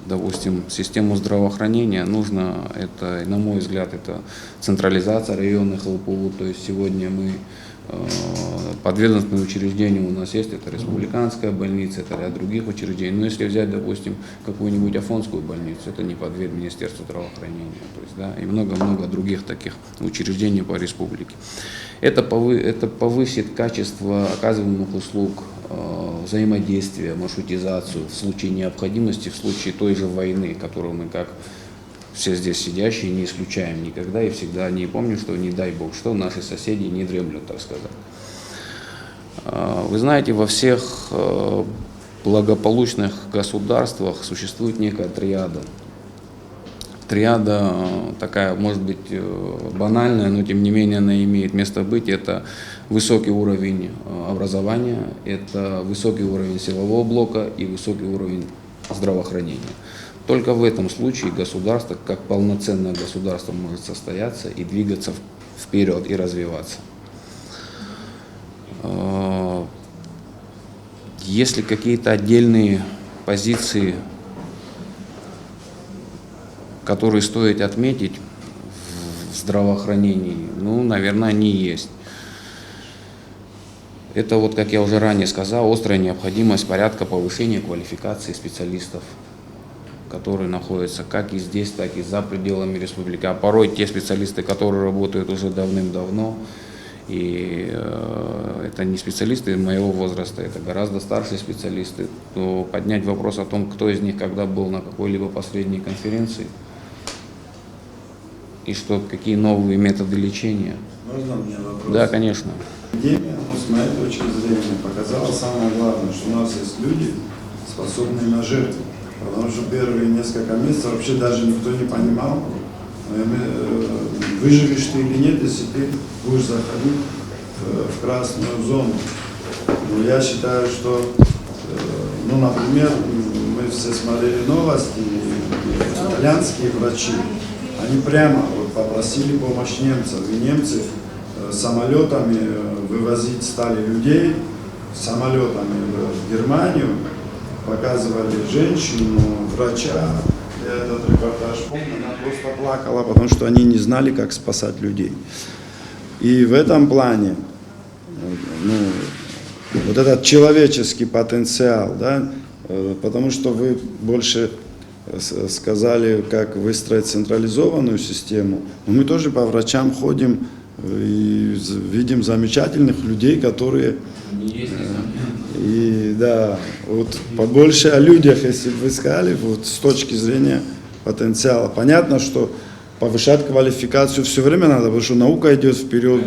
допустим, систему здравоохранения, нужно, это, на мой взгляд, это централизация районных ЛПУ, то есть сегодня мы подведомственные учреждения у нас есть, это республиканская больница, это ряд других учреждений. Но если взять, допустим, какую-нибудь Афонскую больницу, это не подвед Министерству здравоохранения, то есть, да, и много-много других таких учреждений по республике. Это повысит качество оказываемых услуг, взаимодействия, маршрутизацию в случае необходимости, в случае той же войны, которую мы, как все здесь сидящие, не исключаем никогда и всегда не помню, что не дай бог, что наши соседи не дремлют, так сказать. Вы знаете, во всех благополучных государствах существует некая триада. Триада такая, может быть, банальная, но тем не менее она имеет место быть. Это высокий уровень образования, это высокий уровень силового блока и высокий уровень здравоохранения. Только в этом случае государство, как полноценное государство, может состояться и двигаться вперед и развиваться. Если какие-то отдельные позиции, которые стоит отметить в здравоохранении, ну, наверное, они есть. Это вот, как я уже ранее сказал, острая необходимость порядка повышения квалификации специалистов, которые находятся как и здесь, так и за пределами республики. А порой те специалисты, которые работают уже давным-давно, и это не специалисты моего возраста, это гораздо старшие специалисты, то поднять вопрос о том, кто из них когда был на какой-либо последней конференции, и что, какие новые методы лечения. Можно мне вопрос? Да, конечно. Пандемия, с моей точки зрения, показала самое главное, что у нас есть люди, способные на жертву. Потому что первые несколько месяцев вообще даже никто не понимал, выживешь ты или нет, если ты будешь заходить в красную зону. Но я считаю, что, ну, например, мы все смотрели новости, и итальянские врачи, они прямо вот попросили помощь немцев, и немцы самолетами вывозить стали людей, самолетами в Германию, показывали женщину, врача. Я этот репортаж помню, она просто плакала, потому что они не знали, как спасать людей. И в этом плане, ну, вот этот человеческий потенциал, да, потому что вы больше сказали, как выстроить централизованную систему. Но мы тоже по врачам ходим и видим замечательных людей, которые... И да, вот побольше о людях, если бы вы сказали, вот с точки зрения потенциала. Понятно, что повышать квалификацию все время надо, потому что наука идет вперед,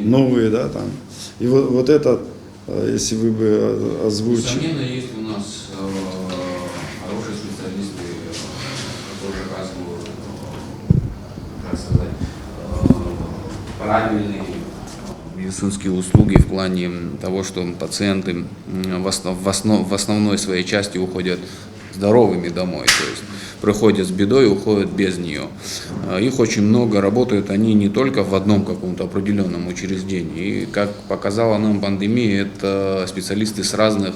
новые, да, там. И вот это, если вы бы озвучили. Несомненно, есть у нас хорошие специалисты, которые оказывают, как сказать, правильные медицинские услуги в плане того, что пациенты в основной своей части уходят здоровыми домой, то есть приходят с бедой и уходят без нее. Их очень много, работают они не только в одном каком-то определенном учреждении. И, как показала нам пандемия, это специалисты с разных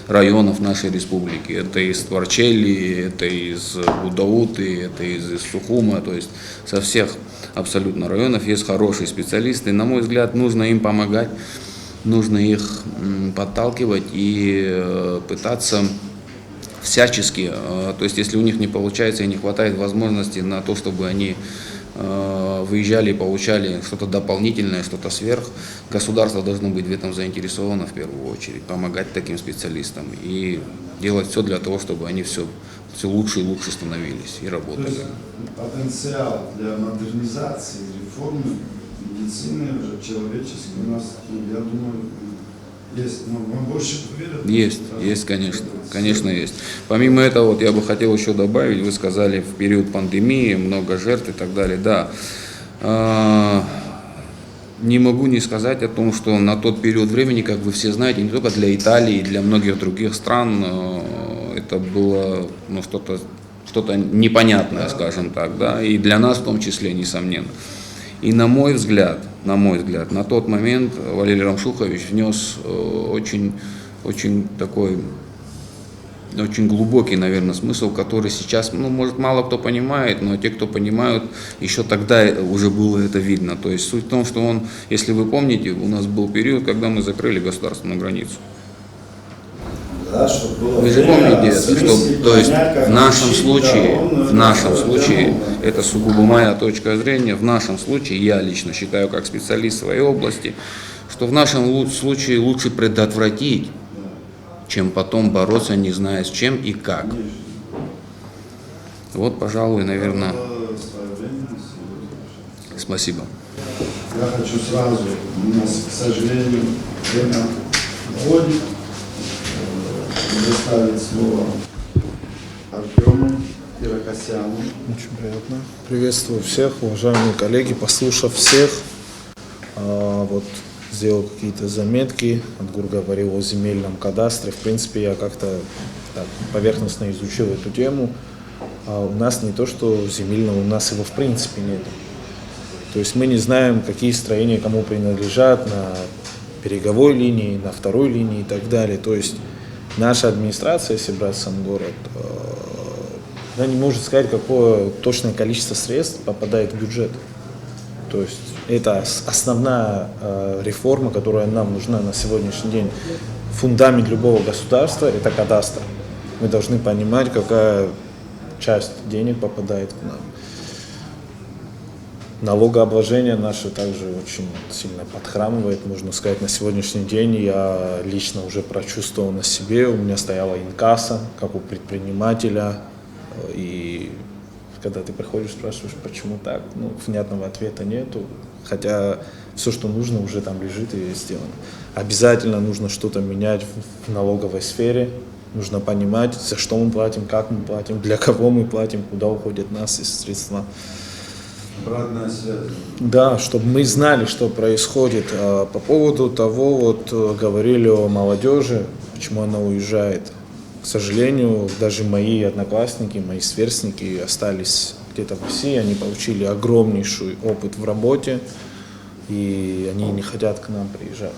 районов нашей республики. Это из Творчелли, это из Гудауты, это из Сухума, то есть со всех абсолютно районов есть хорошие специалисты. На мой взгляд, нужно им помогать, нужно их подталкивать и пытаться всячески, то есть если у них не получается и не хватает возможности на то, чтобы они выезжали и получали что-то дополнительное, что-то сверх, государство должно быть в этом заинтересовано в первую очередь, помогать таким специалистам и делать все для того, чтобы они все лучше и лучше становились и работали. То есть потенциал для модернизации, реформы медицины уже человеческой у нас, я думаю, есть, но мы больше уверены. Есть, конечно есть. Помимо этого, вот я бы хотел еще добавить, вы сказали, в период пандемии много жертв и так далее, да. Не могу не сказать о том, что на тот период времени, как вы все знаете, не только для Италии, для многих других стран, это было что-то непонятное, скажем так, да, и для нас в том числе, несомненно. И на мой взгляд, на тот момент Валерий Рамшухович внес очень глубокий, наверное, смысл, который сейчас, может, мало кто понимает, но те, кто понимают, еще тогда уже было это видно. То есть суть в том, что он, если вы помните, у нас был период, когда мы закрыли государственную границу. Да, было Вы же помните это, что, то есть в нашем случае, это сугубо моя точка зрения, в нашем случае, я лично считаю, как специалист своей области, что в нашем случае лучше предотвратить, чем потом бороться, не зная с чем и как. Вот, пожалуй, наверное. Спасибо. Я хочу сразу, у нас, к сожалению, время уходит. Предоставить слово Артему Иракосяну. Очень приятно. Приветствую всех, уважаемые коллеги. Послушав всех, вот сделал какие-то заметки. Адгур говорил о земельном кадастре. В принципе, я как-то так поверхностно изучил эту тему. У нас не то, что земельного, у нас его в принципе нет. То есть мы не знаем, какие строения кому принадлежат на береговой линии, на второй линии и так далее. То есть наша администрация, если брать сам город, она не может сказать, какое точное количество средств попадает в бюджет. То есть это основная реформа, которая нам нужна на сегодняшний день. Фундамент любого государства – это кадастр. Мы должны понимать, какая часть денег попадает к нам. Налогообложение наше также очень сильно подхрамывает, можно сказать, на сегодняшний день. Я лично уже прочувствовал на себе, у меня стояла инкасса, как у предпринимателя. И когда ты приходишь, спрашиваешь, почему так, внятного ответа нету. Хотя все, что нужно, уже там лежит и сделано. Обязательно нужно что-то менять в налоговой сфере. Нужно понимать, за что мы платим, как мы платим, для кого мы платим, куда уходят наши средства. Обратная связь. Да, чтобы мы знали, что происходит. По поводу того, говорили о молодежи, почему она уезжает. К сожалению, даже мои одноклассники, мои сверстники остались где-то в России, они получили огромнейший опыт в работе, и они не хотят к нам приезжать,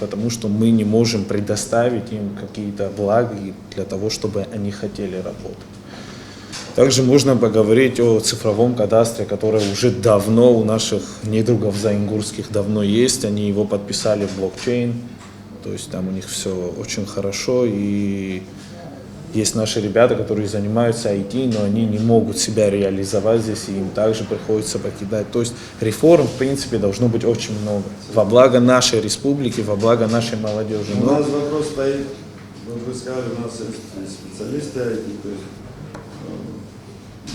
потому что мы не можем предоставить им какие-то блага для того, чтобы они хотели работать. Также можно поговорить о цифровом кадастре, который уже давно у наших недругов заингурских давно есть. Они его подписали в блокчейн. То есть там у них все очень хорошо. И Есть наши ребята, которые занимаются IT, но они не могут себя реализовать здесь, и им также приходится покидать. То есть реформ, в принципе, должно быть очень много. Во благо нашей республики, во благо нашей молодежи. У нас вопрос стоит, вот вы сказали, у нас есть специалисты IT, то есть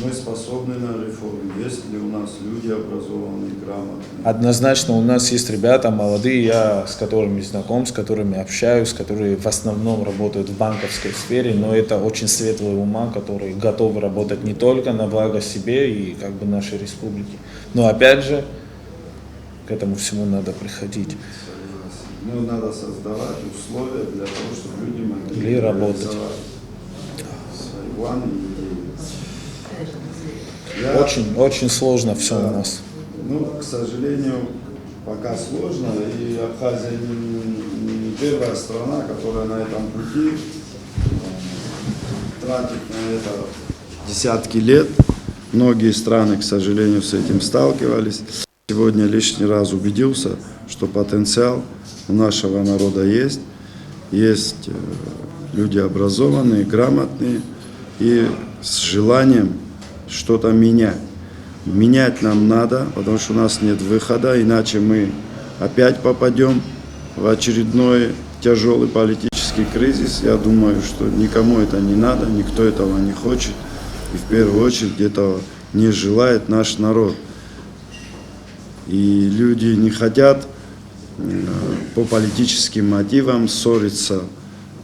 мы способны на реформу. Есть ли у нас люди образованные, грамотные? Однозначно у нас есть ребята молодые, я с которыми знаком, с которыми общаюсь, которые в основном работают в банковской сфере, но это очень светлые ума, которые готовы работать не только на благо себе и как бы нашей республики. Но опять же, к этому всему надо приходить. Ну, надо создавать условия для того, чтобы люди могли Или работать. реализовать свои планы и идеи. Очень сложно все у нас. Ну, к сожалению, пока сложно, и Абхазия не первая страна, которая на этом пути тратит на это десятки лет. Многие страны, к сожалению, с этим сталкивались. Сегодня лишний раз убедился, что потенциал у нашего народа есть. Есть люди образованные, грамотные и с желанием что-то менять. Менять нам надо, потому что у нас нет выхода, иначе мы опять попадем в очередной тяжелый политический кризис. Я думаю, что никому это не надо, никто этого не хочет. И в первую очередь этого не желает наш народ. И люди не хотят по политическим мотивам ссориться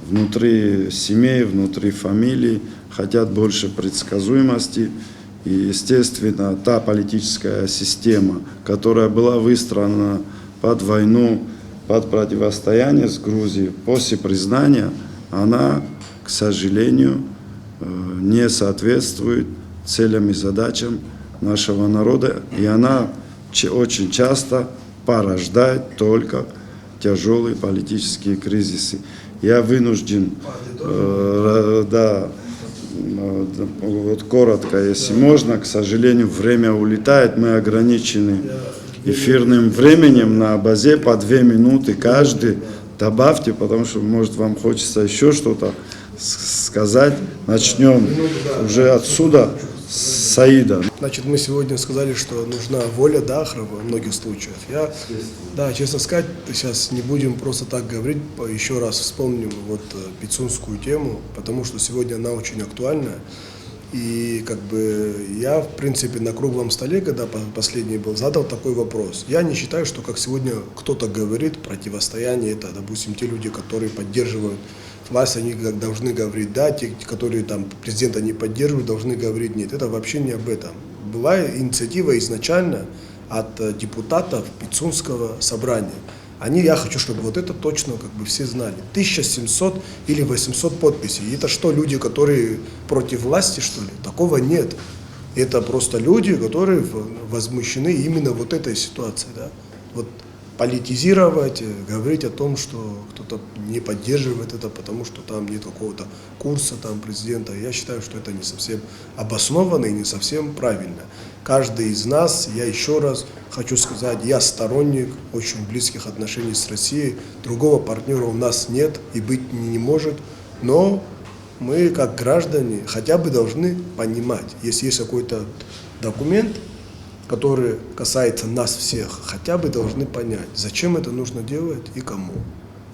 внутри семей, внутри фамилий, хотят больше предсказуемости. И, естественно, та политическая система, которая была выстроена под войну, под противостояние с Грузией, после признания, она, к сожалению, не соответствует целям и задачам нашего народа. И она очень часто порождает только тяжелые политические кризисы. Я вынужден, вот коротко, если можно, к сожалению, время улетает, мы ограничены эфирным временем на базе по 2 минуты каждый. Добавьте, потому что, может, вам хочется еще что-то сказать. Начнем уже отсюда, с Саида. Значит, мы сегодня сказали, что нужна воля, да, Ахра, во многих случаях. Честно сказать, сейчас не будем просто так говорить, еще раз вспомним вот пицунскую тему, потому что сегодня она очень актуальна. И как бы я, в принципе, на круглом столе, когда последний был, задал такой вопрос. Я не считаю, что как сегодня кто-то говорит, противостояние это, допустим, те люди, которые поддерживают власть, они как должны говорить да, те, которые там президента не поддерживают, должны говорить нет. Это вообще не об этом. Была инициатива изначально от депутатов Пицунского собрания. Я хочу, чтобы вот это точно как бы все знали. 1700 или 800 подписей. И это что, люди, которые против власти, что ли? Такого нет. Это просто люди, которые возмущены именно вот этой ситуацией. Да? Вот политизировать, говорить о том, что кто-то не поддерживает это, потому что там нет какого-то курса там, президента. Я считаю, что это не совсем обоснованно и не совсем правильно. Каждый из нас, я еще раз хочу сказать, я сторонник очень близких отношений с Россией. Другого партнера у нас нет и быть не может. Но мы, как граждане, хотя бы должны понимать, если есть какой-то документ, который касается нас всех, хотя бы должны понять, зачем это нужно делать и кому.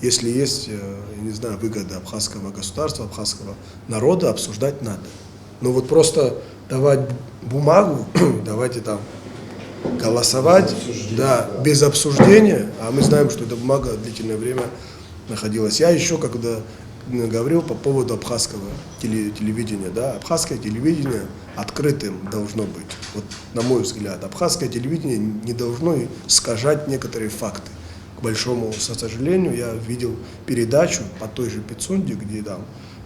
Если есть, я не знаю, выгода абхазского государства, абхазского народа, обсуждать надо. Но вот просто давать бумагу, давайте там голосовать, без обсуждения, а мы знаем, что эта бумага длительное время находилась. Я еще когда говорил по поводу абхазского телевидения, да, абхазское телевидение открытым должно быть. Вот, на мой взгляд, абхазское телевидение не должно искажать некоторые факты. К большому сожалению, я видел передачу по той же Пицунде, где там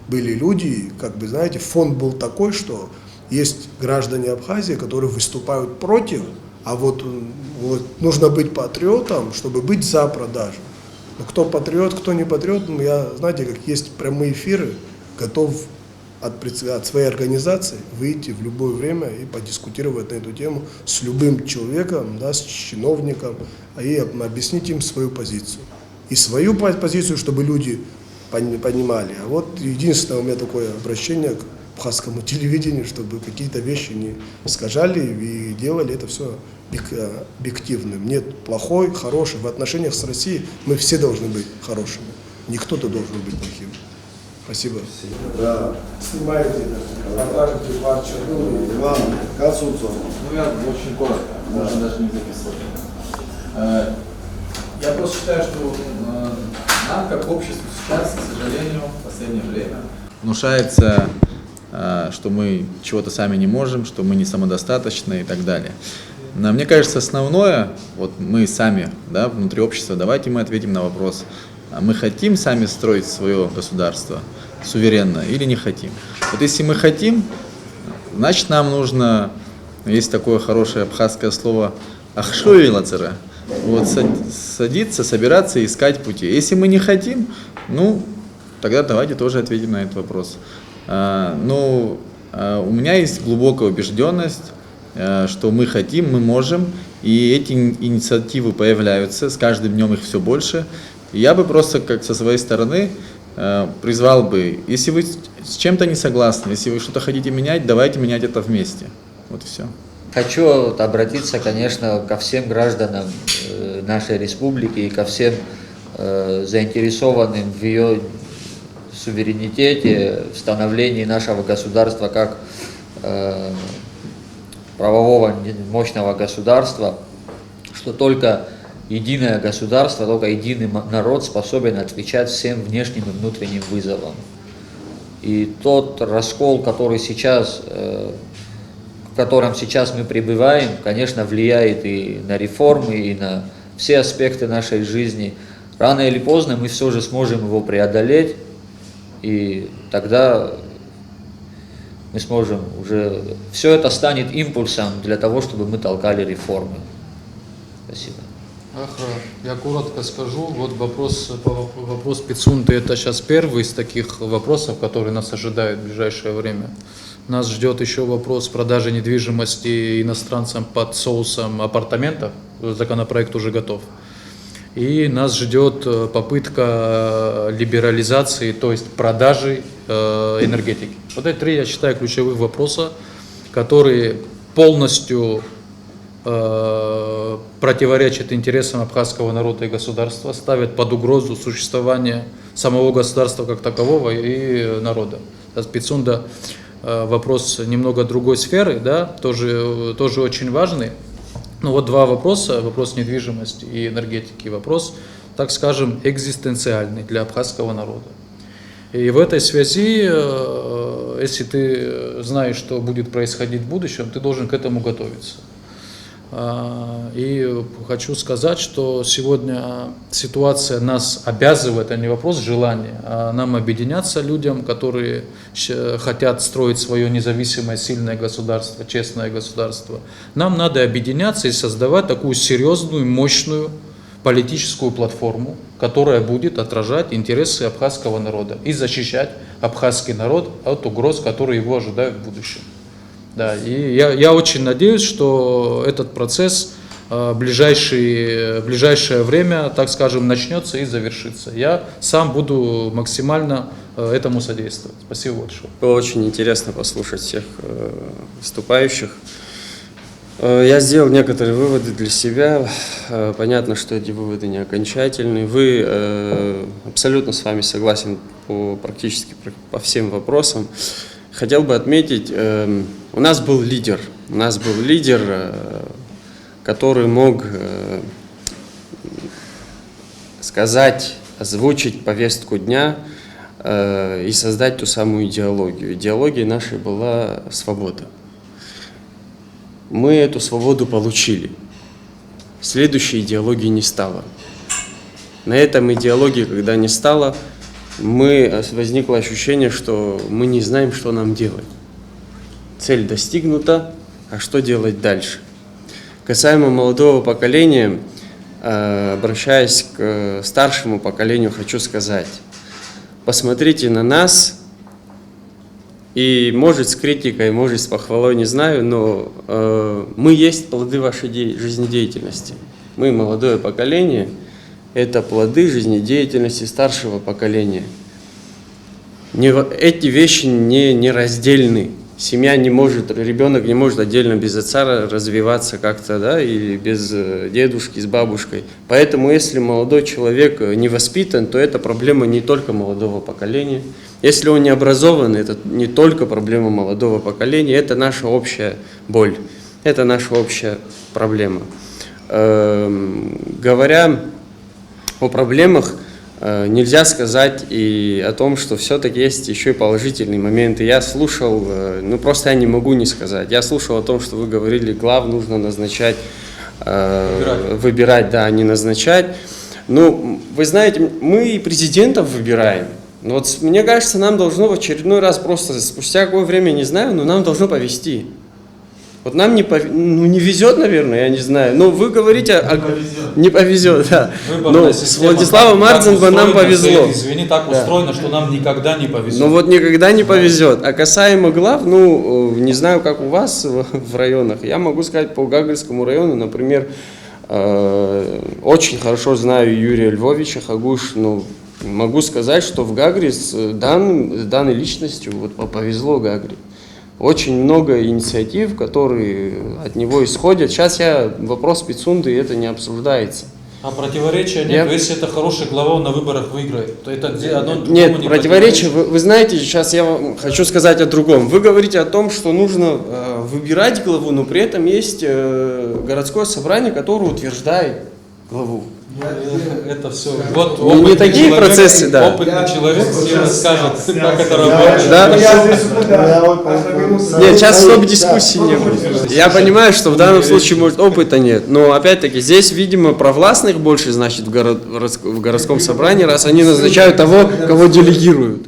были люди, как бы, знаете, фон был такой, что есть граждане Абхазии, которые выступают против, а вот нужно быть патриотом, чтобы быть за продажу. Но кто патриот, кто не патриот, я, знаете, как есть прямые эфиры, готов от своей организации выйти в любое время и подискутировать на эту тему с любым человеком, да, с чиновником, и объяснить им свою позицию. И свою позицию, чтобы люди понимали. А вот единственное у меня такое обращение к абхазскому телевидению, чтобы какие-то вещи не искажали и делали это все объективным. Нет плохой, хороший. В отношениях с Россией мы все должны быть хорошими. Не кто-то должен быть плохим. Спасибо. Да. Снимаете, покажете партию. Иван, Кацуцов. Ну, я очень коротко, можно даже не записывать. Я просто считаю, что нам, как обществу сейчас, к сожалению, в последнее время внушается, что мы чего-то сами не можем, что мы не самодостаточны и так далее. Но мне кажется, основное, вот мы сами, да, внутри общества, давайте мы ответим на вопрос, а мы хотим сами строить свое государство суверенно или не хотим. Вот если мы хотим, значит нам нужно, есть такое хорошее абхазское слово «ахшуилацера», вот садиться, собираться, искать пути. Если мы не хотим, ну, тогда давайте тоже ответим на этот вопрос. У меня есть глубокая убежденность, что мы хотим, мы можем, и эти инициативы появляются, с каждым днем их все больше. И я бы просто, как со своей стороны, призвал бы, если вы с чем-то не согласны, если вы что-то хотите менять, давайте менять это вместе. Вот и все. Хочу обратиться, конечно, ко всем гражданам нашей республики и ко всем заинтересованным в ее суверенитете, в становлении нашего государства как правового мощного государства, что только единое государство, только единый народ способен отвечать всем внешним и внутренним вызовам. И тот раскол, который сейчас, в котором сейчас мы пребываем, конечно, влияет и на реформы, и на все аспекты нашей жизни. Рано или поздно мы все же сможем его преодолеть, и тогда мы сможем уже... Все это станет импульсом для того, чтобы мы толкали реформы. Спасибо. Я коротко скажу. Вот вопрос Пицунты — это сейчас первый из таких вопросов, которые нас ожидают в ближайшее время. Нас ждет еще вопрос продажи недвижимости иностранцам под соусом апартаментов. Законопроект уже готов. И нас ждет попытка либерализации, то есть продажи энергетики. Вот эти три, я считаю, ключевых вопроса, которые полностью противоречат интересам абхазского народа и государства, ставят под угрозу существование самого государства как такового и народа. Пицунда вопрос немного другой сферы, да, тоже очень важный. Ну вот два вопроса, вопрос недвижимости и энергетики, вопрос, так скажем, экзистенциальный для абхазского народа. И в этой связи, если ты знаешь, что будет происходить в будущем, ты должен к этому готовиться. И хочу сказать, что сегодня ситуация нас обязывает, а не вопрос желания, а нам объединяться людям, которые хотят строить свое независимое, сильное государство, честное государство. Нам надо объединяться и создавать такую серьезную, мощную политическую платформу, которая будет отражать интересы абхазского народа и защищать абхазский народ от угроз, которые его ожидают в будущем. Да, и я очень надеюсь, что этот процесс в ближайшее время, так скажем, начнется и завершится. Я сам буду максимально этому содействовать. Спасибо большое. Было очень интересно послушать всех выступающих. Я сделал некоторые выводы для себя. Понятно, что эти выводы не окончательные. Вы абсолютно с вами согласен практически по всем вопросам. Хотел бы отметить, у нас был лидер, который мог сказать, озвучить повестку дня и создать ту самую идеологию. Идеологией нашей была свобода. Мы эту свободу получили. Следующей идеологии не стало. На этом идеологии, когда не стало, возникло ощущение, что мы не знаем, что нам делать. Цель достигнута, а что делать дальше? Касаемо молодого поколения, обращаясь к старшему поколению, хочу сказать, посмотрите на нас, и может с критикой, может с похвалой, не знаю, но мы есть плоды вашей жизнедеятельности. Мы, молодое поколение, это плоды жизнедеятельности старшего поколения. эти вещи не раздельны. Семья не может, ребенок не может отдельно без отца развиваться как-то, да, или без дедушки, с бабушкой. Поэтому, если молодой человек не воспитан, то это проблема не только молодого поколения. Если он не образован, это не только проблема молодого поколения, это наша общая боль, это наша общая проблема. Говоря о проблемах, нельзя сказать и о том, что все-таки есть еще и положительные моменты. Я слушал, ну просто я не могу не сказать, я слушал о том, что вы говорили, глав нужно назначать, выбирать, да, а не назначать. Ну, вы знаете, мы и президентов выбираем. Но вот мне кажется, нам должно в очередной раз просто, спустя какое время, не знаю, но нам должно повезти. Вот нам не везет, наверное, я не знаю. Но вы говорите, не повезет, да. Но с Владиславом Мардзенко нам повезло. Извини, так устроено, что нам никогда не повезет. Ну вот никогда не повезет. А касаемо глав, ну, не знаю, как у вас в районах. Я могу сказать, по Гагринскому району, например, очень хорошо знаю Юрия Львовича Хагуш, ну, могу сказать, что в Гагре с данной личностью вот повезло Гагре. Очень много инициатив, которые от него исходят. Сейчас вопрос Пицунды, это не обсуждается. А противоречия нет? Если это хороший глава, он на выборах выиграет, то это где одно другому нет, не противоречия. Вы знаете, сейчас я вам хочу сказать о другом. Вы говорите о том, что нужно выбирать главу, но при этом есть городское собрание, которое утверждает главу. Это все. Вот не такие человек, процессы, да. Опытный человек тебе расскажет, как это работает. Да? Нет, сейчас стоп дискуссии не будет. Я понимаю, что в данном случае, может, опыта нет. Но опять-таки здесь, видимо, провластных больше, значит, в городском собрании, раз они назначают того, кого делегируют.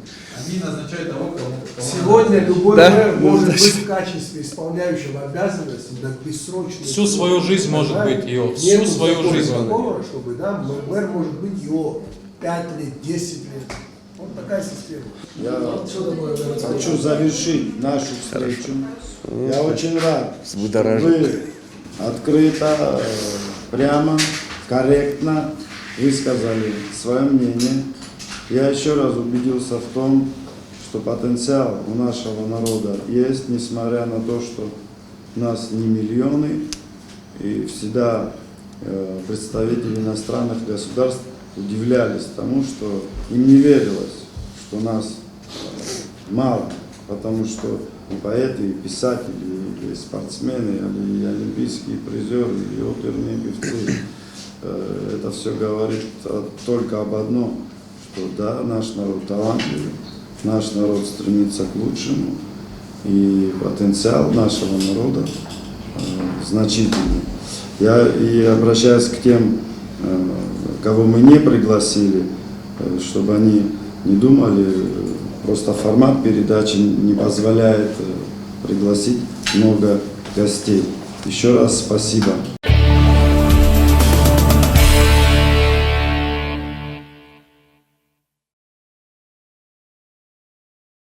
Они назначают того, кого сегодня любой мэр может быть в качестве исполняющего обязанности бессрочно. Всю свою жизнь может быть ее. Всю свою жизнь. Такого, чтобы, да, мэр может быть его 5 лет, 10 лет. Вот такая система. Я хочу завершить нашу встречу. Я очень рад, что вы открыто, прямо, корректно высказали свое мнение. Я еще раз убедился в том, что потенциал у нашего народа есть, несмотря на то, что нас не миллионы, и всегда представители иностранных государств удивлялись тому, что им не верилось, что нас мало, потому что и поэты, и писатели, и спортсмены, и олимпийские призеры, и оперные певцы. Это все говорит только об одном, что да, наш народ талантливый, наш народ стремится к лучшему, и потенциал нашего народа значительный. Я и обращаюсь к тем, кого мы не пригласили, чтобы они не думали, просто формат передачи не позволяет пригласить много гостей. Еще раз спасибо.